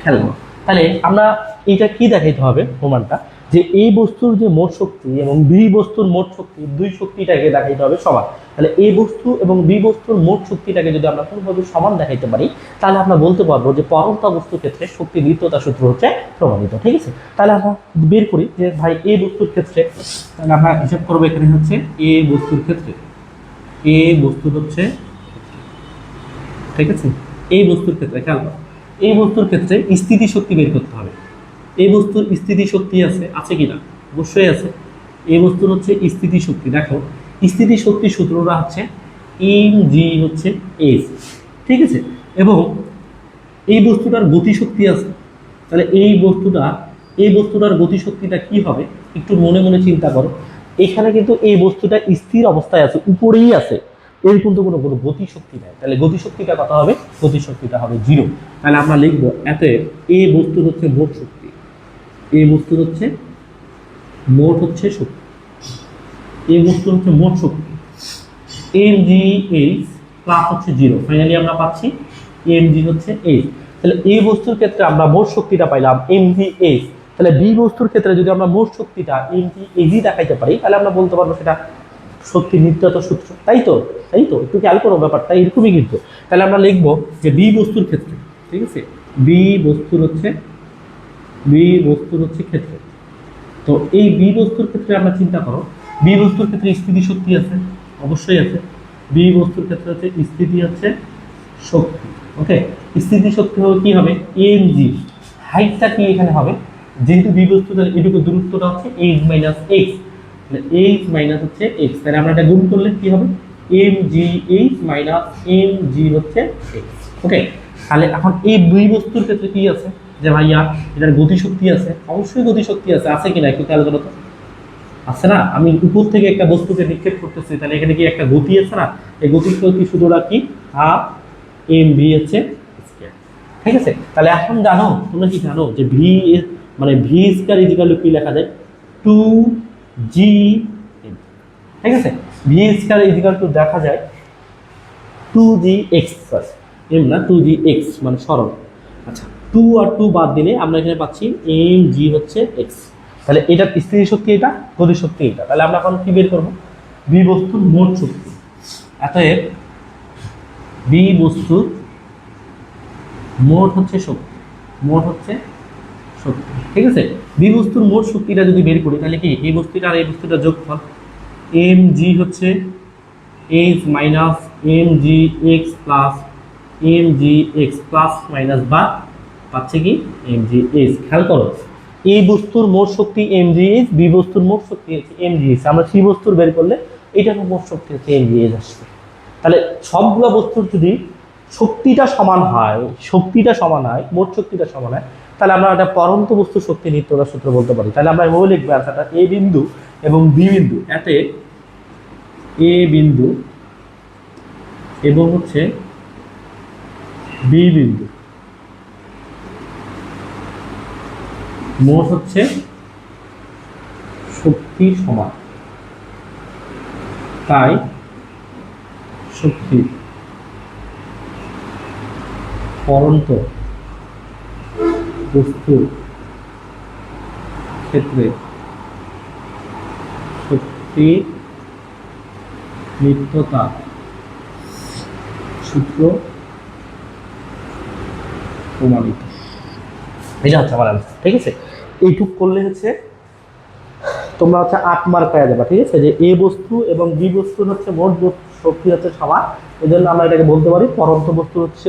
খেয়াল করো, তাহলে আমরা এইটা কি দেখাইতে হবে প্রমাণটা, যে এই বস্তুর যে মোট শক্তি এবং বি বস্তুর মোট শক্তি, দুই শক্তিটাকে দেখাইতে হবে সমান। তাহলে এই বস্তু এবং বি বস্তুর মোট শক্তিটাকে যদি আমরা কোনোভাবে সমান দেখাইতে পারি, তাহলে আমরা বলতে পারবো যে পরন্ত বস্তুর ক্ষেত্রে শক্তি নিত্যতা সূত্র হচ্ছে প্রমাণিত। ঠিক আছে, তাহলে আমরা বের করি যে ভাই এই বস্তুর ক্ষেত্রে, তাহলে আমরা হিসাব করবো এখানে হচ্ছে এ বস্তুর ক্ষেত্রে, এ বস্তু হচ্ছে, ঠিক আছে, এই বস্তুর ক্ষেত্রে খেয়াল করো, এই বস্তুর ক্ষেত্রে স্থিতি শক্তি বের করতে হবে। এই বস্তুর স্থিতি শক্তি আছে কিনা? অবশ্যই আছে। এই বস্তুর হচ্ছে স্থিতিশক্তি। দেখো স্থিতিশক্তি সূত্রটা হচ্ছে এম জি হচ্ছে এস, ঠিক আছে। এবং এই বস্তুটার গতিশক্তি আছে, তাহলে এই বস্তুটার গতিশক্তিটা কি হবে একটু মনে মনে চিন্তা করো। এখানে কিন্তু এই বস্তুটা স্থির অবস্থায় আছে, উপরেই আছে, এর কিন্তু কোনো কোনো গতিশক্তি নাই, তাহলে গতিশক্তিটা কত হবে? গতিশক্তিটা হবে 0। তাহলে আমরা লিখবো এতএব এই বস্তুর হচ্ছে মোট শক্তি, এই বস্তুর হচ্ছে মোট হচ্ছে শক্তি, এই বস্তুর হচ্ছে মোট শক্তি এম জি এইচ প্লাস হচ্ছে 0। ফাইনালি আমরা পাচ্ছি এম জি হচ্ছে এইচ। তাহলে এই বস্তুর ক্ষেত্রে আমরা মোট শক্তিটা পাইলাম এম জি এইচ। তাহলে বি বস্তুর ক্ষেত্রে যদি আমরা মোট শক্তিটা এম জি এজি দেখাইতে পারি, তাহলে আমরা বলতে পারবো সেটা শক্তি নিত্যতা সূত্র, তাই তো? তাই তো, একটু খেয়াল করো ব্যাপারটা এরকমই কিন্তু। তাহলে আমরা লিখবো যে বি বস্তুর ক্ষেত্রে, ঠিক আছে, বি বস্তুর হচ্ছে ক্ষেত্র। তো এই বি বস্তুর ক্ষেত্রে আমরা চিন্তা করো, বি বস্তুর ক্ষেত্রে স্থিতি শক্তি আছে, অবশ্যই আছে। বি বস্তুর ক্ষেত্রে হচ্ছে স্থিতি হচ্ছে শক্তি, ওকে। স্থিতি শক্তি হবে কি হবে? এম জি, হাইটটা কি এখানে হবে, যেহেতু বি বস্তু তাহলে এটুকু দূরত্বটা হচ্ছে h minus x, h minus হচ্ছে এক্স, তাহলে আমরা এটা গুণ করলে কি হবে? M g h minus m g হচ্ছে এক্স, ওকে। তাহলে এখন এই দুই বস্তুর ক্ষেত্রে কি আছে যে ভাইয়া এটার গতিশক্তি আছে, অবশ্যই গতিশক্তি আছে, আছে কিনা একটু খেয়াল করো তো, আছে না? আমি উপর থেকে একটা বস্তুকে নিক্ষেপ করতেছি, তাহলে এখানে কি একটা গতি আছে না? এই গতিশক্তি সূত্রটা কি? হাফ এম ভি হচ্ছে স্কয়ার, ঠিক আছে। তাহলে এখন জানো, তোমরা কি জানো যে ভি মানে ভি স্কয়ার ইজিক্যাল টু কি লেখা যায়? 2 জি এম, ঠিক আছে। ভি স্কয়ার ইজিক্যাল টু দেখা যায় 2 জি এক্স, এম না 2 জি এক্স মানে সরল। আচ্ছা, 2 আর 2 বাদ দিলে আমরা এখানে পাচ্ছি এম জি হচ্ছে এক্স। তাহলে এটার স্থিতিশক্তি এটা, গতিশক্তি এটা। তাহলে আমরা এখন কি বের করবো? বি বস্তুর মোট শক্তি। অতএব বি বস্তুর মোট হচ্ছে শক্তি, মোট হচ্ছে শক্তি, ঠিক আছে। বি বস্তুর মোট শক্তিটা যদি বের করি তাহলে কি এই বস্তুটা আর এই বস্তুটা যোগফল এম জি হচ্ছে h minus m g x plus m g x plus minus বা পাচ্ছে কি এম জি এইচ। খেয়াল করো, এই বস্তুর মোট শক্তি এম জি এইচ, বি বস্তুর মোট শক্তি হচ্ছে এম জি এইচ। আমরা সি বস্তুর বের করলে এটার মোট শক্তি হচ্ছে এম জি এইচ আসছে। তাহলে সবগুলো বস্তুর যদি শক্তিটা সমান হয়, মোট শক্তিটা সমান হয়, তাহলে আমরা একটা পরন্ত বস্তু শক্তি নিত্যতা সূত্র বলতে পারি। তাহলে আমরা এভাবে লিখবো অ্যান্সারটা, এ বিন্দু এবং বি বিন্দু, এতে এ বিন্দু এবং হচ্ছে বি বিন্দু মোট হচ্ছে শক্তি সমান, তাই শক্তি পরন্ত বস্তুর ক্ষেত্রে শক্তি নিত্যতা সূত্র প্রমাণিত। এটা হচ্ছে আমার আনসার, ঠিক আছে। এইটুক করলে হচ্ছে তোমরা হচ্ছে 8 মার্ক পেয়ে যাবে, ঠিক আছে। যে এ বস্তু এবং বি বস্তুর হচ্ছে মোট শক্তি হচ্ছে সমান, এই জন্য আমরা এটাকে বলতে পারি পরন্ত বস্তু হচ্ছে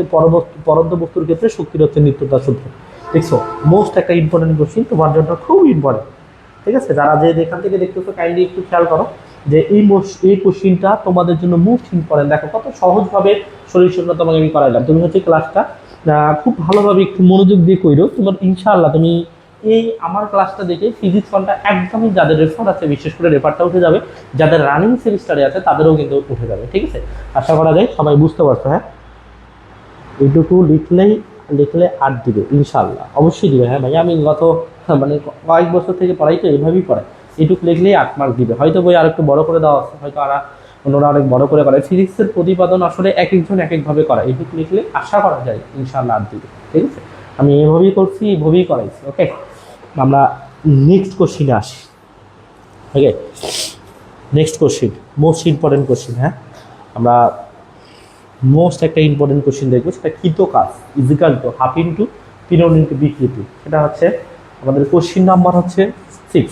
পরন্ত বস্তুর ক্ষেত্রে শক্তির হচ্ছে নিত্যতা সূত্র। দেখছো, মোস্ট একটা ইম্পর্টেন্ট কোশ্চিন, তোমার জন্য খুব ইম্পর্টেন্ট, ঠিক আছে। যারা যে যেখান থেকে দেখতেছো কাইন্ডলি একটু খেয়াল করো যে এই কোশ্চিনটা তোমাদের জন্য মোস্ট ইম্পর্টেন্ট। দেখো কত সহজভাবে সলিউশনটা তোমাকে আমি করাইলাম। তুমি হচ্ছে ক্লাসটা খুব ভালোভাবে একটু মনোযোগ দিয়ে কইরো, তোমার ইনশাআল্লাহ তুমি এই আমার ক্লাসটা দেখে ফিজিক্স ওয়ানটা একদমই, যাদের রেফার আছে বিশেষ করে রেফারটা উঠে যাবে, যাদের রানিং সেমিস্টারে আছে তাদেরও কিন্তু উঠে যাবে, ঠিক আছে। আশা করা যায় সবাই বুঝতে পারছো। হ্যাঁ, এইটুকু লিখলে 8 দিবে ইনশাআল্লাহ, অবশ্যই দিবে। হ্যাঁ ভাই, আমি গত মানে কয়েক বছর থেকে পড়াই তো এইভাবেই পড়াই, এইটুকু লিখলেই 8 মার্ক দিবে। হয়তো বই আর একটু বড় করে দেওয়া আছে, হয়তো অন্যরা অনেক বড় করে করে। ফিজিক্সের প্রতিপাদন আসলে এক একজন এক একভাবে করা, এইটুকু লিখলে আশা করা যায় ইনশাআল্লাহ 8 দিবে, ঠিক আছে। আমি এইভাবেই করছি, এইভাবেই করাইছি, ওকে। আমরা নেক্সট কোশ্চিনে আসি, okay. Next question most important question. হ্যাঁ, আমরা মোস্ট একটা ইম্পর্টেন্ট কোশ্চিন দেখবো, সেটা কৃত কাজ ইজিক্যাল টু হাফ ইন্টু পিরন ইন্টু বিকৃতি। সেটা হচ্ছে আমাদের কোশ্চিন নাম্বার হচ্ছে 6।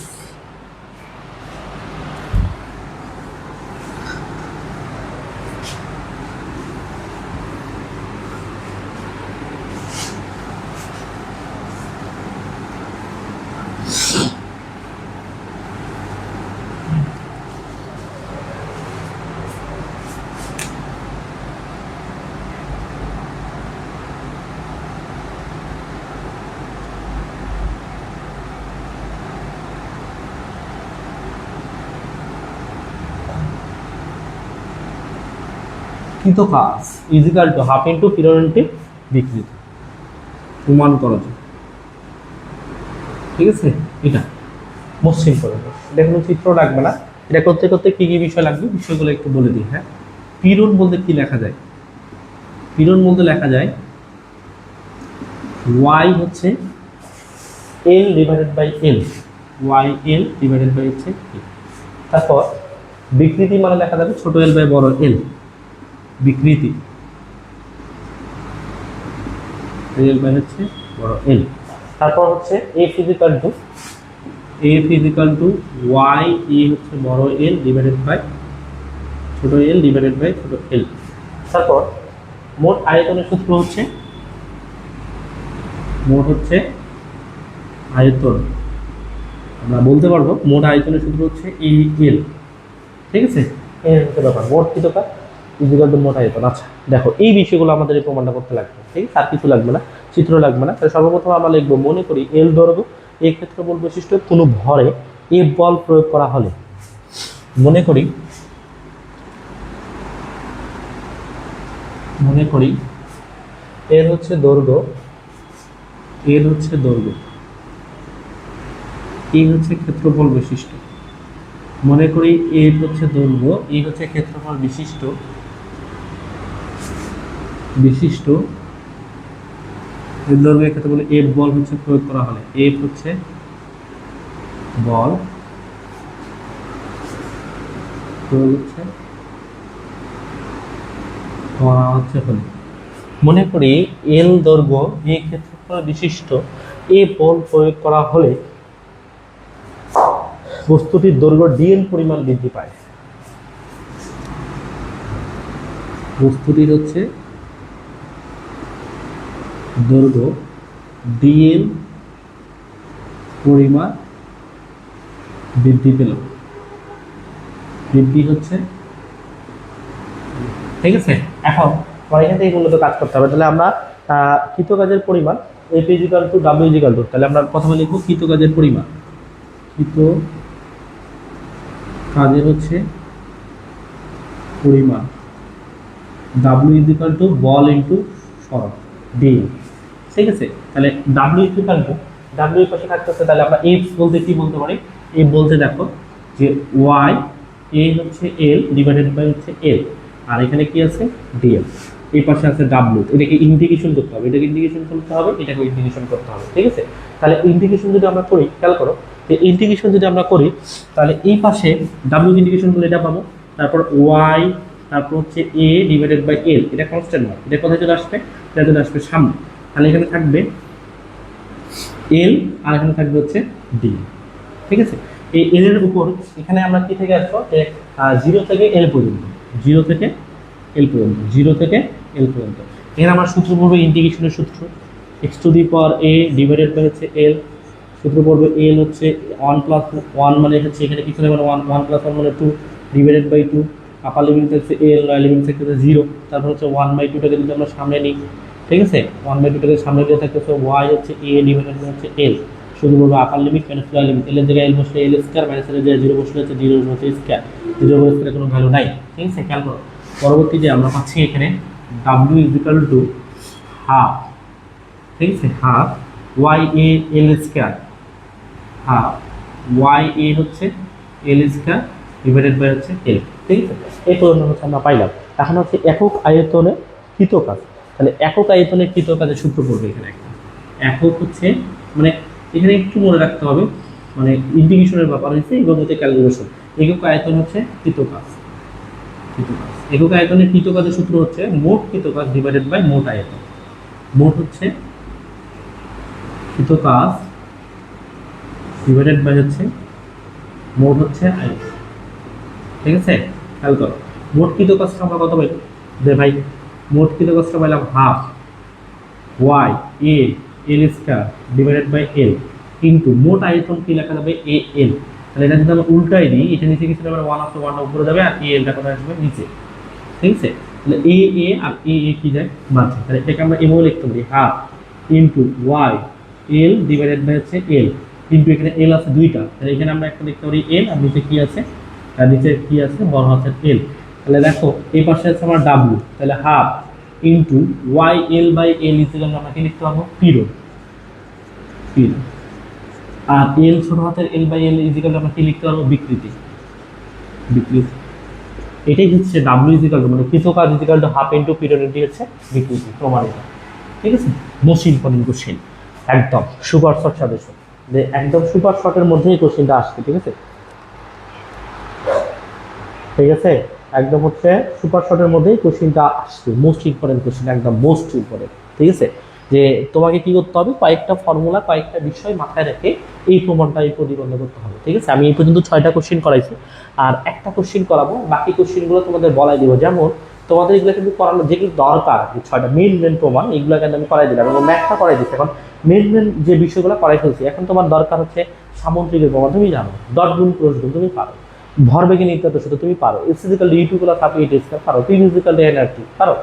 কৃত কাজ equal to half into period into বিকৃতি প্রমাণ করা যায়। ঠিক আছে, এটা মোস্ট সিম্পল। এটা কোনো চিত্র লাগবে না। এটা করতে করতে কী কী বিষয় লাগবে বিষয়গুলো একটু বলে দিই। হ্যাঁ, পিরিয়ড বলতে কি লেখা যায়? পিরিয়ড বলতে লেখা যায় y হচ্ছে l divided by l, y l divided by হচ্ছে l। তারপর বিকৃতি মানে লেখা যাবে ছোট l বাই বড় l, বিকৃতি l বাই হচ্ছে বড় l। তারপর হচ্ছে f equal to y a হচ্ছে বড় l ডিভাইডেড বাই ছোট l ডিভাইডেড বাই ছোট l। তারপর মোট আয়তনের সূত্র হচ্ছে আয়তন, আমরা বলতে পারবো মোট আয়তনের সূত্র হচ্ছে এ এল। ঠিক আছে, এর হচ্ছে ব্যাপার মোট কৃত কাজ ইজিক্যাল টু মোট আয়তন। আচ্ছা দেখো, এই বিষয়গুলো আমাদের এই প্রমাণটা করতে লাগবে। ঠিক আছে, আর কিছু লাগবে না, চিত্র লাগবে না। তাহলে সর্বপ্রথম আমরা লিখবো, মনে করি এল দৈর্ঘ্য এই ক্ষেত্রফল বৈশিষ্ট্য কোনো ভরে এ বল প্রয়োগ করা হলে, মনে করি এর হচ্ছে দৈর্ঘ্য, এই হচ্ছে ক্ষেত্রফল বৈশিষ্ট্য। মনে করি এর হচ্ছে দৈর্ঘ্য, এই হচ্ছে ক্ষেত্রফল বিশিষ্ট এর দৈর্ঘ্যের ক্ষেত্রে বলে এফ বল হচ্ছে প্রয়োগ করা হলে, এফ হচ্ছে বল প্রয়োগ হচ্ছে হলে, মনে করি এল দৈর্ঘ্য এই ক্ষেত্রফল বিশিষ্ট এ বল প্রয়োগ করা হলে বস্তুটির দৈর্ঘ্য ডিএল পরিমাণ বৃদ্ধি পায়। বস্তুটির হচ্ছে দৈর্ঘ্য ডিএল পরিমাণ বৃদ্ধি পেল, বৃদ্ধি হচ্ছে। ঠিক আছে, এখন এখান থেকে মূলত কাজ করতে হবে। তাহলে আমরা কৃত কাজের পরিমাণ এফ ইজিক্যাল টু ডাব্লিউ ইজিক্যাল টু, তাহলে আমরা প্রথমে লিখব কৃত কাজের পরিমাণ, কৃত কাজের হচ্ছে পরিমাণ, ডাব্লিউ ইজিক্যাল টু বল ইন্টু সরণ ডি। ঠিক আছে, তাহলে ডাব্লিউ ইজিক্যাল টু ডাব্লিউ এর পাশে থাকতেছে, তাহলে আমরা এফ বলতে কি বলতে পারি? এফ বলতে দেখো যে ওয়াই এ হচ্ছে এল ডিভাইডেড বাই হচ্ছে এল, আর এখানে কি আছে ডিএল, এই পাশে আছে ডাব্লিউ। এটাকে ইন্টিগ্রেশন করতে হবে, এটাকে ইন্টিগ্রেশন করতে হবে, এটাকে ইন্টিগ্রেশন করতে হবে। ঠিক আছে, তাহলে ইন্টিগ্রেশন যদি আমরা করি, খেয়াল করো, ইন্টিগ্রেশন যদি আমরা করি তাহলে এই পাশে ডাব্লিউ ইন্টিগ্রেশন করলে এটা পাবো, তারপর ওয়াই, তারপর হচ্ছে এ ডিভাইডেড বাই এল, এটা কনস্ট্যান্ট নয়, এটা কোথায় চলে আসবে? এটা চলে আসবে সামনে। তাহলে এখানে থাকবে এল আর এখানে থাকবে হচ্ছে ডি। ঠিক আছে, এই এল এর উপর এখানে আমরা কি থেকে আসবো? যে 0 থেকে এল পর্যন্ত, 0 থেকে এল পর্যন্ত। এখানে আমার সূত্র পড়বে ইন্টিগ্রেশনের সূত্র, x to the power a divided by হচ্ছে এল, সূত্র পড়বে এল হচ্ছে 1+1 মানে হচ্ছে এখানে পিছনে মানে 1 + 1 মানে 2 ডিভাইডেড বাই 2, আপার লিমিট থাকছে এল, লোয়ার লিমিট থাকছে 0, তারপর হচ্ছে 1/2টাকে যদি আমরা সামনে নিই। ঠিক আছে, 1/2টাকে সামনে দিয়ে থাকতেছে ওয়াই হচ্ছে এ ডিভাইডেড বাই হচ্ছে এল, শুধু বলবো upper limit minus lower limit, l এর জায়গায় এল বসলে এল স্কয়ার, মাইনাস এর জায়গায় 0 বসলে হচ্ছে 0 হচ্ছে স্কয়ার, 0 বসলে কোনো ভ্যালু নাই। ঠিক আছে, খেয়াল করো পরবর্তীতে আমরা পাচ্ছি এখানে ডাব্লিউ ইজিক্যাল টু হাফ, ঠিক আছে, half y a l square, half y এ হচ্ছে এল স্কয়ার ডিভাইডেড বাই হচ্ছে এল। ঠিক আছে, এই পর্যন্ত হচ্ছে আমরা পাইলাম। এখন হচ্ছে একক আয়তনে কৃত কাজ, তাহলে একক আয়তনে কৃত কাজের সূত্র পড়বে এখানে একটা। একক হচ্ছে মানে এখানে একটু মনে রাখতে হবে, মানে ইন্টিগ্রেশনের ব্যাপার হচ্ছে এগুলোতে ক্যালকুলেশন। একক আয়তন হচ্ছে কৃত কাজ, একক আয়তনের কৃত কাজের সূত্র হচ্ছে মোট কৃত কাজ ডিভাইডেড বাই মোট আয়তন। মোট হচ্ছে কৃত কাজ ডিভাইডেড বাই হচ্ছে মোট হচ্ছে আয়তন। ঠিক আছে, খেয়াল করো মোট কৃত কাজটা আমরা কত পাইলাম? যে ভাই মোট কৃত কাজটা পাইলাম half y a l square divided by l into মোট আয়তন কি লেখা যাবে? এ এল। তাহলে এটা যদি আমরা উল্টাই দিই, এটা নিচে কিছু আমরা 1 আসলে 1 উপরে যাবে, আর এ এলটা কোথায় আসবে? নিচে। ঠিক আছে, তাহলে এ এ আর এ এ কি যায়? বাড়ছে। তাহলে এটাকে আমরা এভাবে লিখতে পারি half into y l divided by হচ্ছে এল ইন্টু এখানে এল আছে দুইটা, তাহলে এখানে আমরা একটা লিখতে পারি এল, আর নিচে কি আছে? আর নিচে কি আছে? বড় হাতের এল। তাহলে দেখো এই পাশে আছে আমার ডাব্লিউ, তাহলে half into y l by l equal to আমরা কি লিখতে পারবো পিরিয়ড, পিরিয়ড। আর এল ছোট হাতের l by l equal to আমরা কি লিখতে পারবো বিকৃতি, বিকৃতি। এটাই হচ্ছে ডাব্লিউ ইজিক্যাল টু মানে কৃতকাজ equal to half into period, এটি হচ্ছে বিকৃতি প্রমাণিত। ঠিক আছে, মোস্ট ইম্পর্টেন্ট কোশ্চেন, একদম সুপার শর্ট সাজেশন, যে একদম সুপার শর্টের মধ্যেই কোশ্চেনটা আসছে। ঠিক আছে, ঠিক আছে, একদম হচ্ছে সুপার শর্টের মধ্যেই কোশ্চেনটা আসছে, মোস্ট ইম্পর্টেন্ট কোশ্চেন, একদম মোস্ট ইম্পর্টেন্ট। ঠিক আছে, যে তোমাকে কি করতে হবে, কয়েকটা ফর্মুলা কয়েকটা বিষয় মাথায় রেখে এই প্রমাণটা এই প্রতিবন্ধ করতে হবে। ঠিক আছে, আমি এই পর্যন্ত 6টা কোশ্চেন করাইছি, আর একটা কোশ্চেন করাবো, বাকি কোশ্চেনগুলো তোমাদের বলাই দিব। যেমন তোমাদের এগুলো কিন্তু করানো যেগুলো দরকার, 6টা মেন মেন প্রমাণ, এগুলো কিন্তু আমি করাই দিলাম এবং ম্যাথটা করাই দিচ্ছি। এখন মেন মেন যে বিষয়গুলো করাই ফেলছি, এখন তোমার দরকার হচ্ছে সামুদ্রিকের প্রমাণ, তুমি জানো, ডট গুণ ক্রস গুণ তুমি পারো, ভরবেগের নিত্যতা শুধু তুমি পারো, এস ইজিক্যাল টু ইউ2 প্লাস হাফ ইট স্কয়ার পারো, পি ইজিক্যাল টু এনআরটি পারো,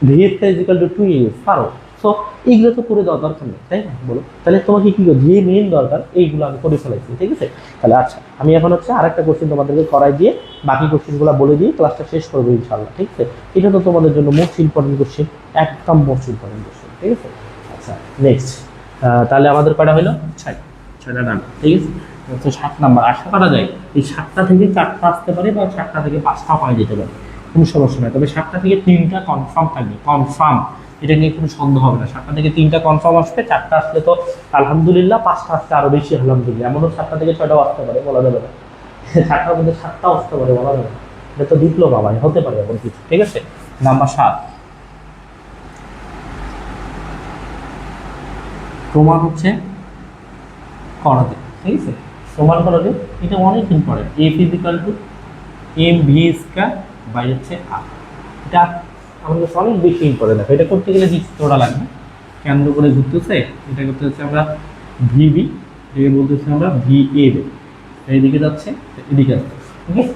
ভি স্কয়ার ইজিক্যাল টু 2 পারো। সো এইগুলো তো করে দেওয়া দরকার নেই, তাই না বলো? তাহলে তোমাকে কি করো, যে মেইন দরকার এইগুলো আমি করে ফেলাইছি। ঠিক আছে, তাহলে আচ্ছা আমি এখন হচ্ছে আরেকটা কোশ্চেন তোমাদেরকে করাই দিয়ে বাকি কোশ্চেনগুলো বলে দিয়ে ক্লাসটা শেষ করবো ইনশাআল্লাহ। ঠিক আছে, এটা তো তোমাদের জন্য মোস্ট ইম্পর্টেন্ট কোশ্চেন, একদম মোস্ট ইম্পর্টেন্ট কোশ্চেন। ঠিক আছে, আচ্ছা নেক্সট, তাহলে আমাদের কটা হলো 6টা ডান। ঠিক আছে, হচ্ছে 7 নাম্বার। আশা করা যায় এই 7টা থেকে 4টা আসতে পারে বা 4টা থেকে 5টা পাওয়া যেতে পারে, কোনো সমস্যা নয়। তবে 7টা থেকে 3টা কনফার্ম থাকবে, কনফার্ম, এটা নিয়ে কোনো সন্দেহ হবে না। 7টা থেকে 3টা কনফার্ম আসবে, 4টা আসলে তো আলহামদুলিল্লাহ, 5টা আসলে আরো বেশি আলহামদুলিল্লাহ। এমনও 7টা থেকে 6টাও আসতে পারে, বলা যাবে না। 7টার মধ্যে 7টাও আসতে পারে, বলা যাবে না। এটা তো ডিপ্লোমা ভাই, হতে পারে এমন কিছু। ঠিক আছে, নাম্বার 7 প্রমাণ হচ্ছে করাতে। ঠিক আছে, প্রমাণ করাতে এটা অনেক important. F equal to m v square by হচ্ছে আর, এটা আমাদের কাছে অনেক বেশি ইম্পর্টেন্ট। দেখো এটা করতে গেলে চিত্রটা লাগবে, কেন্দ্র করে ঘুরতেছে, এটা করতে হচ্ছে আমরা ভিবি, এটাকে বলতেছি আমরা ভি এ, এইদিকে যাচ্ছে এদিকে আসছে। ঠিক আছে,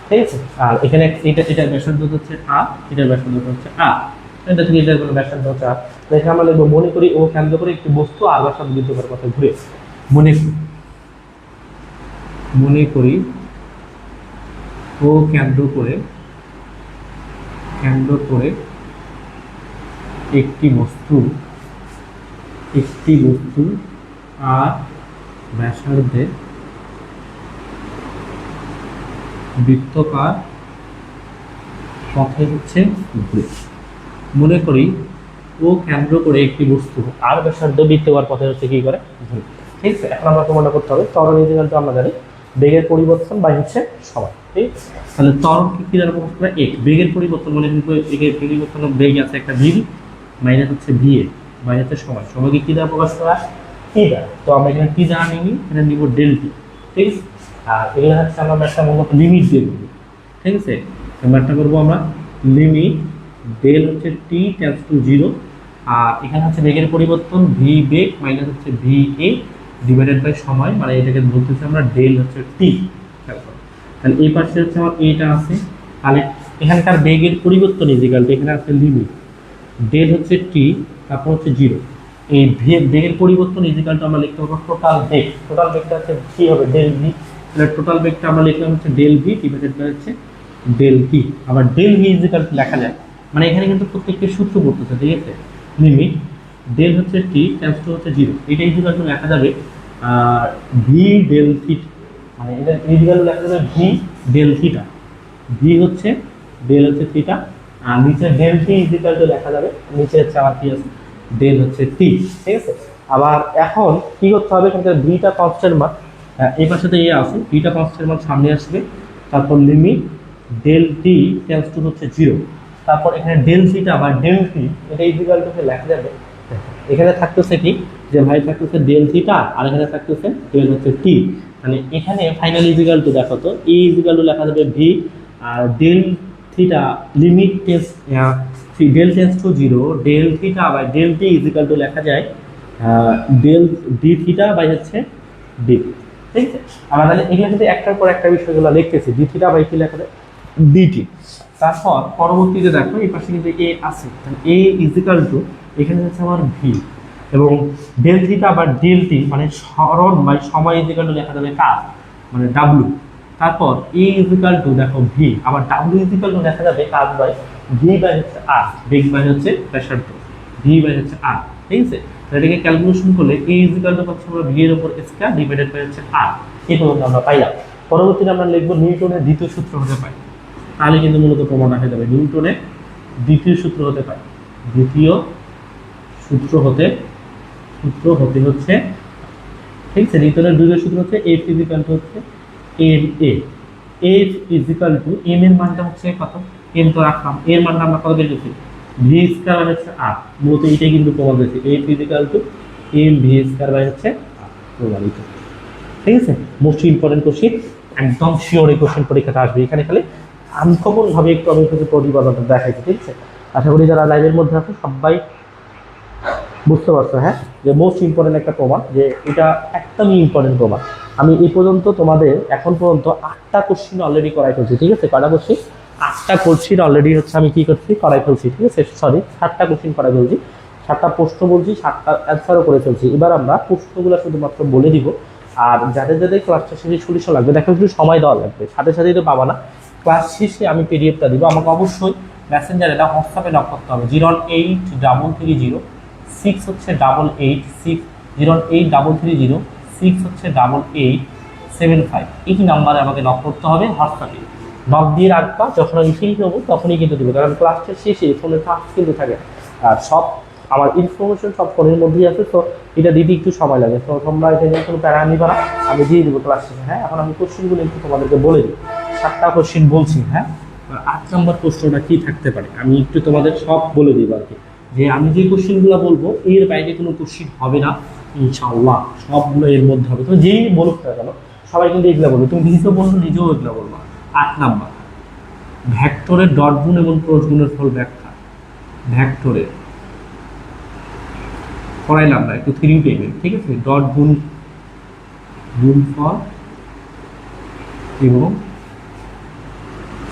ঠিক আছে, আর এখানে এটার ব্যাসার্ধ হচ্ছে আর, এটার ব্যাসার্ধ হচ্ছে আর, এটা থেকে এটার কোনো ব্যাসার্ধ হচ্ছে আর। দেখে আমরা লিখবো, মনে করি ও কেন্দ্র করে একটি বস্তু আর ব্যাসার্ধ বিদ্যুতের কথা ঘুরে, মনে করি ও কেন্দ্র করে একটি বস্তু আর ব্যাসার্ধে বৃত্তাকার পথে হচ্ছে ঘুরে। মনে করি ও কেন্দ্র করে একটি বস্তু আর ব্যাসার্ধ বৃত্তাকার পথে হচ্ছে কি করে ঘুরে। ঠিক আছে, এখন আমরা প্রমাণটা করতে হবে ত্বরণ ইজিক্যাল টু আমরা জানি বেগের পরিবর্তন বাই হচ্ছে সময়। ঠিক আছে, তাহলে ত্বরণ কি দ্বারা প্রকাশ করা, এক বেগের পরিবর্তন মানে কিন্তু বেগের পরিবর্তন, বেগ আছে একটা ভি মাইনাস হচ্ছে ভি এ বাই হচ্ছে সময়। সময়কে কি দ্বারা প্রকাশ করা, টি দ্বারা। তো আমরা এখানে টি দ্বারা নিই, এটা নিব ডেল টি। ঠিক আছে, আর এগুলো হচ্ছে আমরা একটা মূলত লিমিট দিয়ে দেবো। ঠিক আছে, ম্যাথটা করবো আমরা লিমিট ডেল হচ্ছে টি টেন্ডস টু 0, আর এখানে হচ্ছে বেগের পরিবর্তন ভি বেগ মাইনাস হচ্ছে ভি এ ডিভাইডেড বাই সময়, মানে এটাকে বলতেছি আমরা ডেল হচ্ছে টি। তাহলে এই পাশে হচ্ছে আমার এটা আছে, তাহলে এখানকার বেগের পরিবর্তন ইজিক্যাল টু এখানে আছে লিমিট ডেল হচ্ছে টি, তারপর হচ্ছে 0, এই বেগের পরিবর্তন ইজিক্যাল টু আমরা লিখতে পারবো টোটাল বেগ। টোটাল বেগটা হচ্ছে কি হবে, ডেল ভি। তাহলে টোটাল বেগটা আমরা লিখলাম হচ্ছে ডেল ভি ডিভাইডেড বাই হচ্ছে ডেল টি। আবার ডেল ভি ইজিক্যাল টু লেখা যায়, মানে এখানে কিন্তু প্রত্যেকটা সূত্র পড়তেছে। ঠিক আছে, লিমিট ডেল হচ্ছে টি টেন্ডস টু হচ্ছে 0, এটা ইজিক্যাল টু লেখা যাবে ভি ডেল থিটা, মানে এটা ইজিক্যাল টু লেখা যাবে ভি ডেল থিটা। ভি হচ্ছে ডেল হচ্ছে থিটা, আর নিচে ডেল টি ইজিক্যাল টু লেখা যাবে, নিচে হচ্ছে আমার কি আছে ডেল হচ্ছে টি। ঠিক আছে, আবার এখন কি করতে হবে, এখানকার ভিটা কনস্ট্যান্ট মান, এই পাশে তো এ আছে, ভিটা কনস্ট্যান্ট মান সামনে আসবে, তারপর limit del t tends to হচ্ছে 0, তারপর এখানে ডেল থিটা বা ডেল টি, এটা ইজিক্যাল টু লেখা যাবে, এখানে থাকতেছে কি যে ভাই থাকতেছে ডেল থিটা, আর এখানে থাকতেছে ডেল হচ্ছে টি। মানে এখানে ফাইনাল ইজিক্যাল টু দেখো তো, ই ইজিক্যাল টু লেখা যাবে ভি, আর del theta limit del tends to 0, del theta by del t equal to লেখা যায় ডেল ডি থিটা বাই হচ্ছে ডি। ঠিক আছে, আমরা তাহলে এগুলো কিন্তু একটার পর একটা বিষয়গুলো লিখতেছি, ডি থিটা বাই কি লেখা যায় ডিটি। তারপর পরবর্তীতে দেখো এই পাশে কিন্তু এ আছে, তাহলে এ ইজিক্যাল টু এখানে হচ্ছে আমার ভি, এবং ডেল থিটা বা ডেল টি মানে সরণ বাই সময় ইজিক্যাল টু লেখা যাবে কার, মানে ডাব্লু। তারপর এ ইজিক্যাল টু দেখো ভি, আবার ডাব্লিউ ইজিক্যাল টু দেখা যাবে কাজ বাই ভি বাই হচ্ছে আর, বেগ বাই হচ্ছে প্রেশার ড্রপ, ভি বাই হচ্ছে আর, ঠিক আছে। এটাকে ক্যালকুলেশন করলে এ ইজিক্যাল টু পাচ্ছি আমরা ভি এর উপর স্কয়ার ডিভাইডেড বাই হচ্ছে আর, এই পর্যন্ত আমরা পাইলাম। পরবর্তীতে আমরা লিখবো নিউটনের দ্বিতীয় সূত্র হতে পাই, তাহলে কিন্তু মূলত প্রমাণ হয়ে যাবে। নিউটনের দ্বিতীয় সূত্র হতে পাই, দ্বিতীয় সূত্র হতে হচ্ছে, ঠিক আছে। নিউটনের দ্বিতীয় সূত্র হচ্ছে এফ ইজিক্যাল টু হচ্ছে M A, F equal to M এর মানটা হচ্ছে কত, এম তো রাখলাম, এর মানটা আমরা কত বের করছি ভি স্কয়ার হচ্ছে আর, মূলত এইটাই কিন্তু প্রমাণ হয়েছে, f equal to m v square by হচ্ছে আর, প্রমাণিত। ঠিক আছে, মোস্ট ইম্পর্টেন্ট কোশ্চেন, একদম শিওর এই কোশ্চেন পরীক্ষাটা আসবে। এখানে খালি আনকমন ভাবে একটু আমি কিছু প্রতিপাদনটা দেখাইছি, ঠিক আছে। আশা করি যারা লাইভের মধ্যে আছে সবাই বুঝতে পারছো, হ্যাঁ, যে মোস্ট ইম্পর্টেন্ট একটা প্রমাণ, যে এটা একদমই ইম্পর্টেন্ট প্রমাণ। আমি এই পর্যন্ত তোমাদের এখন পর্যন্ত 8টা কোশ্চিন অলরেডি করাই ফেলছি, ঠিক আছে। কয়টা কোশ্চিন, 8টা কোশ্চিন অলরেডি হচ্ছে আমি কি করছি করাই ফেলছি, ঠিক আছে। সরি, 7টা কোশ্চিন করাই ফেলছি, 7টা প্রশ্ন বলছি, 7টা অ্যান্সারও করে ফেলছি। এবার আমরা প্রশ্নগুলো শুধুমাত্র বলে দিব, আর যাদের যাদের ক্লাসটা শেষে সলিউশন লাগবে, দেখো একটু সময় দেওয়া লাগবে, সাথে সাথেই তো পাবা না। ক্লাস শেষে আমি পিডিএফটা দিব, আমাকে অবশ্যই মেসেঞ্জারে না হোয়াটসঅ্যাপে নক করতে হবে 08330 হচ্ছে 8886, 08330 হচ্ছে 8875, এই নাম্বারে আমাকে নক করতে হবে হোয়াটসঅ্যাপে। নক দিয়ে রাখবা, যখন আমি ফ্রি হবো তখনই কিন্তু দেবো, কারণ ক্লাসটা শেষে ফোনের কাজ কিন্তু থাকে, আর সব আমার ইনফরমেশন সব ফোনের মধ্যেই আছে, তো এটা দিতে একটু সময় লাগে। তো তোমরা এটা নিয়ে কোনো প্যারা নিবা না, আমি দিয়ে দেবো ক্লাস শেষে। হ্যাঁ, এখন আমি কোশ্চেনগুলো একটু তোমাদেরকে বলে দিই, 7টা কোশ্চেন বলছি। হ্যাঁ, 8 নম্বর প্রশ্নটা কি থাকতে পারে আমি একটু তোমাদের সব বলে দিব আর কি, যে আমি যে কোশ্চেনগুলো বলবো এর বাইরে কোনো কোশ্চেন হবে না ইনশাআল্লাহ, সবগুলো এর মধ্যে হবে। তো যেই বলুক না কেন সবাই কিন্তু এগুলো বলবে, তুমি নিজেও বলবো নিজেও এগুলো বলবো। 8 নাম্বার, ভেক্টরের ডট গুণ এবং ক্রস গুণের ফল ব্যাখ্যা। ভেক্টরের পড়াইলাম না, একটু 3 টেবিল, ঠিক আছে। ডট গুণফল এবং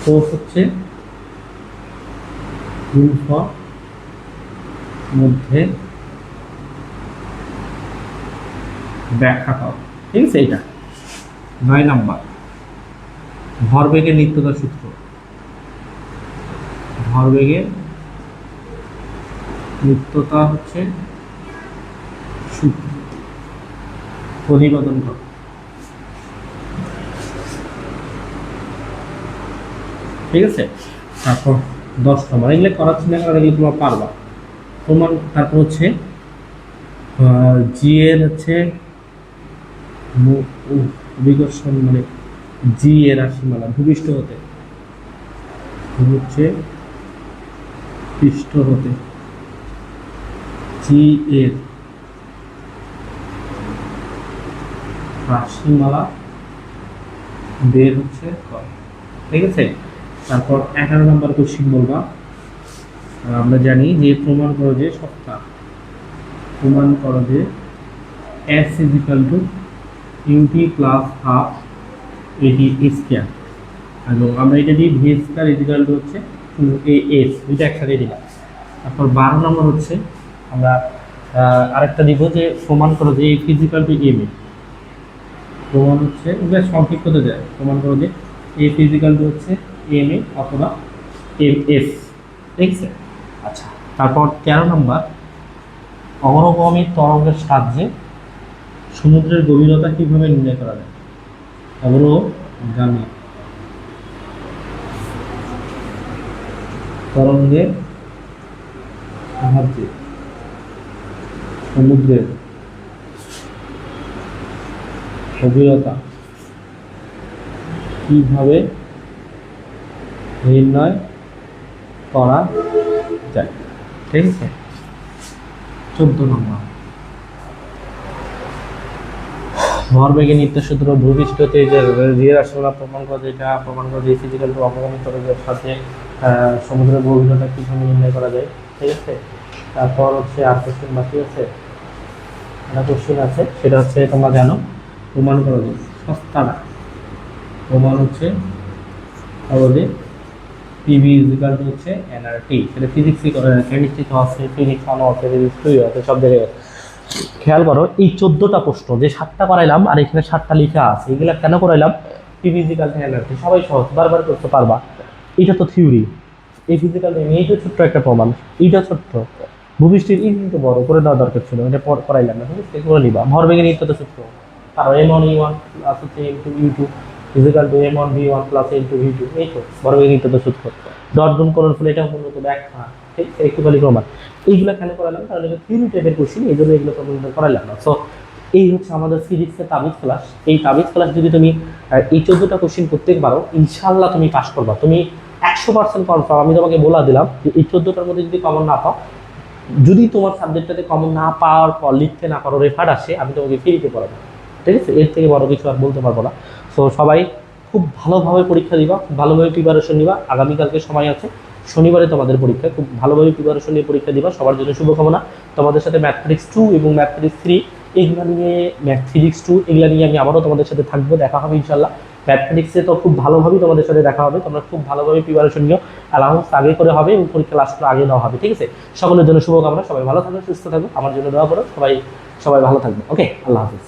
ক্রস হচ্ছে গুণফল মধ্যে ব্যাখ্যা করো, ঠিক আছে। এটা 9 নাম্বার, ভরবেগের নিত্যতা সূত্র। ভরবেগের নিত্যতা হচ্ছে সূত্র, প্রতিপাদন করো। ঠিক আছে, তারপর 10 নম্বর, এগুলো করাচ্ছি না কারণ এগুলো তোমরা পারবা প্রমাণ। তারপর হচ্ছে জি এর হচ্ছে অভিকর্ষণ, মানে জি এর রাশিমালা ভূপৃষ্ঠ হতে, হচ্ছে পৃষ্ঠ হতে জি এর রাশিমালা বের হচ্ছে, ঠিক আছে। তারপর 11 নম্বর কোশ্চিন বলবা, আমরা জানি যে প্রমাণ করো যে সত্তা, প্রমাণ করো যে s equal to u t plus half এটি স্কয়ার, এবং আমরা এটা দিই ভি স্কয়ার ইজিক্যাল টু হচ্ছে এস, দুইটা একসাথে দিলাম। তারপর 12 নম্বর হচ্ছে আমরা আরেকটা দিব যে প্রমাণ করো যে F equal to M A, প্রমাণ হচ্ছে এটা সংক্ষিপ্ত তো যায়, প্রমাণ করো যে এফ ইজিক্যাল টু হচ্ছে এম এ অথবা এম এস, ঠিক আছে। আচ্ছা, তারপর 13 নম্বর, অগ্রগামী তরঙ্গের সাহায্যে সমুদ্রের গভীরতা কিভাবে নির্ণয় করা যায়। অগ্রগামী তরঙ্গের সাহায্যে সমুদ্রের গভীরতা কিভাবে নির্ণয় করা যায়, ঠিক আছে। 14 নম্বর, ভরবেগের নিত্য সূত্র ভূপৃষ্ঠতে যে রিয়ের রাশিমালা প্রমাণ করে, যেটা প্রমাণ করে যে ফিজিক্যাল অগ্রগামী তরঙ্গের সাথে সমুদ্রের গভীরতা কিভাবে নির্ণয় করা যায়, ঠিক আছে। তারপর হচ্ছে আর কোশ্চেন বাকি আছে, একটা কোশ্চেন আছে, সেটা হচ্ছে তোমরা জানো, প্রমাণ করো যে সস্তা না, প্রমাণ হচ্ছে যে পিভি ইজিক্যাল টু হচ্ছে এনআরটি, সেটা ফিজিক্সই কেমিস্ট্রি তো আছে, ফিজিক্স ওয়ানও আছে, ফিজিক্স টুও আছে, সব জায়গায় আছে। খেয়াল করো এই 14টা প্রশ্ন যে 7টা করাইলাম আর এখানে 7টা লেখা আছে, এগুলা কেন করাইলাম ফিজিক্যাল এনার্জি সবাই সহজ, বারবার করতে পারবা। এটা তো থিওরি, এই ফিজিক্যাল এই তো ছোট্ট একটা প্রমাণ, এইটা ছোট্ট। ভূমিষ্ঠির এই কিন্তু বড় করে দেওয়া দরকার ছিল, এটা করাইলাম না, ঠিক আছে, করে নিবা। ভরবেগের নিত্য তো সূত্র, কারণ M1 E1 প্লাস হচ্ছে M2 E2 is equal two M1 V1 plus M2 V2, এই তো ভরবেগের নিত্য তো সূত্র। ডট গুণ করণ ফলে এটা মূলত ব্যাখ্যা, ঠিক একটু খালি প্রমাণ। এইগুলো কেন করালাম, কারণ এগুলো থিওরি টাইপের কোশ্চেন, এই জন্য এগুলো করালাম না। সো এই হচ্ছে আমাদের ফিজিক্সের তাবিজ ক্লাস। এই তাবিজ ক্লাস যদি তুমি এই 14টা কোশ্চেন করতে পারো, ইনশাল্লাহ তুমি পাস করবা, তুমি 100% কনফার্ম। আমি তোমাকে বলা দিলাম যে এই 14টার মধ্যে যদি কমন না পাও, যদি তোমার সাবজেক্টটাতে কমন না পাওয়ার পর লিখতে না পারো, রেফার আসে, আমি তোমাকে ফ্রিতে পড়াবো, ঠিক আছে? এর থেকে বড় কিছু আর বলতে পারবো না। সো সবাই খুব ভালোভাবে পরীক্ষা দিবা, খুব ভালোভাবে প্রিপারেশন নিবা। আগামীকালকে সময় আছে, শনিবারে তোমাদের পরীক্ষা, খুব ভালোভাবে প্রিপারেশন নিয়ে পরীক্ষা দিবা। সবার জন্য শুভকামনা। তোমাদের সাথে ম্যাথমেটিক্স 2 এবং ম্যাথমেটিক্স 3 এগুলো নিয়ে, ফিজিক্স 2 এগুলো নিয়ে আমি আবারও তোমাদের সাথে থাকবো, দেখা হবে ইনশাল্লাহ। ম্যাথমেটিক্সে তো খুব ভালোভাবেই তোমাদের সাথে দেখা হবে, তোমরা খুব ভালোভাবে প্রিপারেশন নিও। অ্যালাউন্স আগে করে হবে এবং পরীক্ষা লাস্ট আগে দেওয়া হবে, ঠিক আছে? সকলের জন্য শুভকামনা, সবাই ভালো থাকবে, সুস্থ থাকবে, আমার জন্য দোয়া করো। সবাই সবাই ভালো থাকবে। ওকে, আল্লাহ হাফিজ।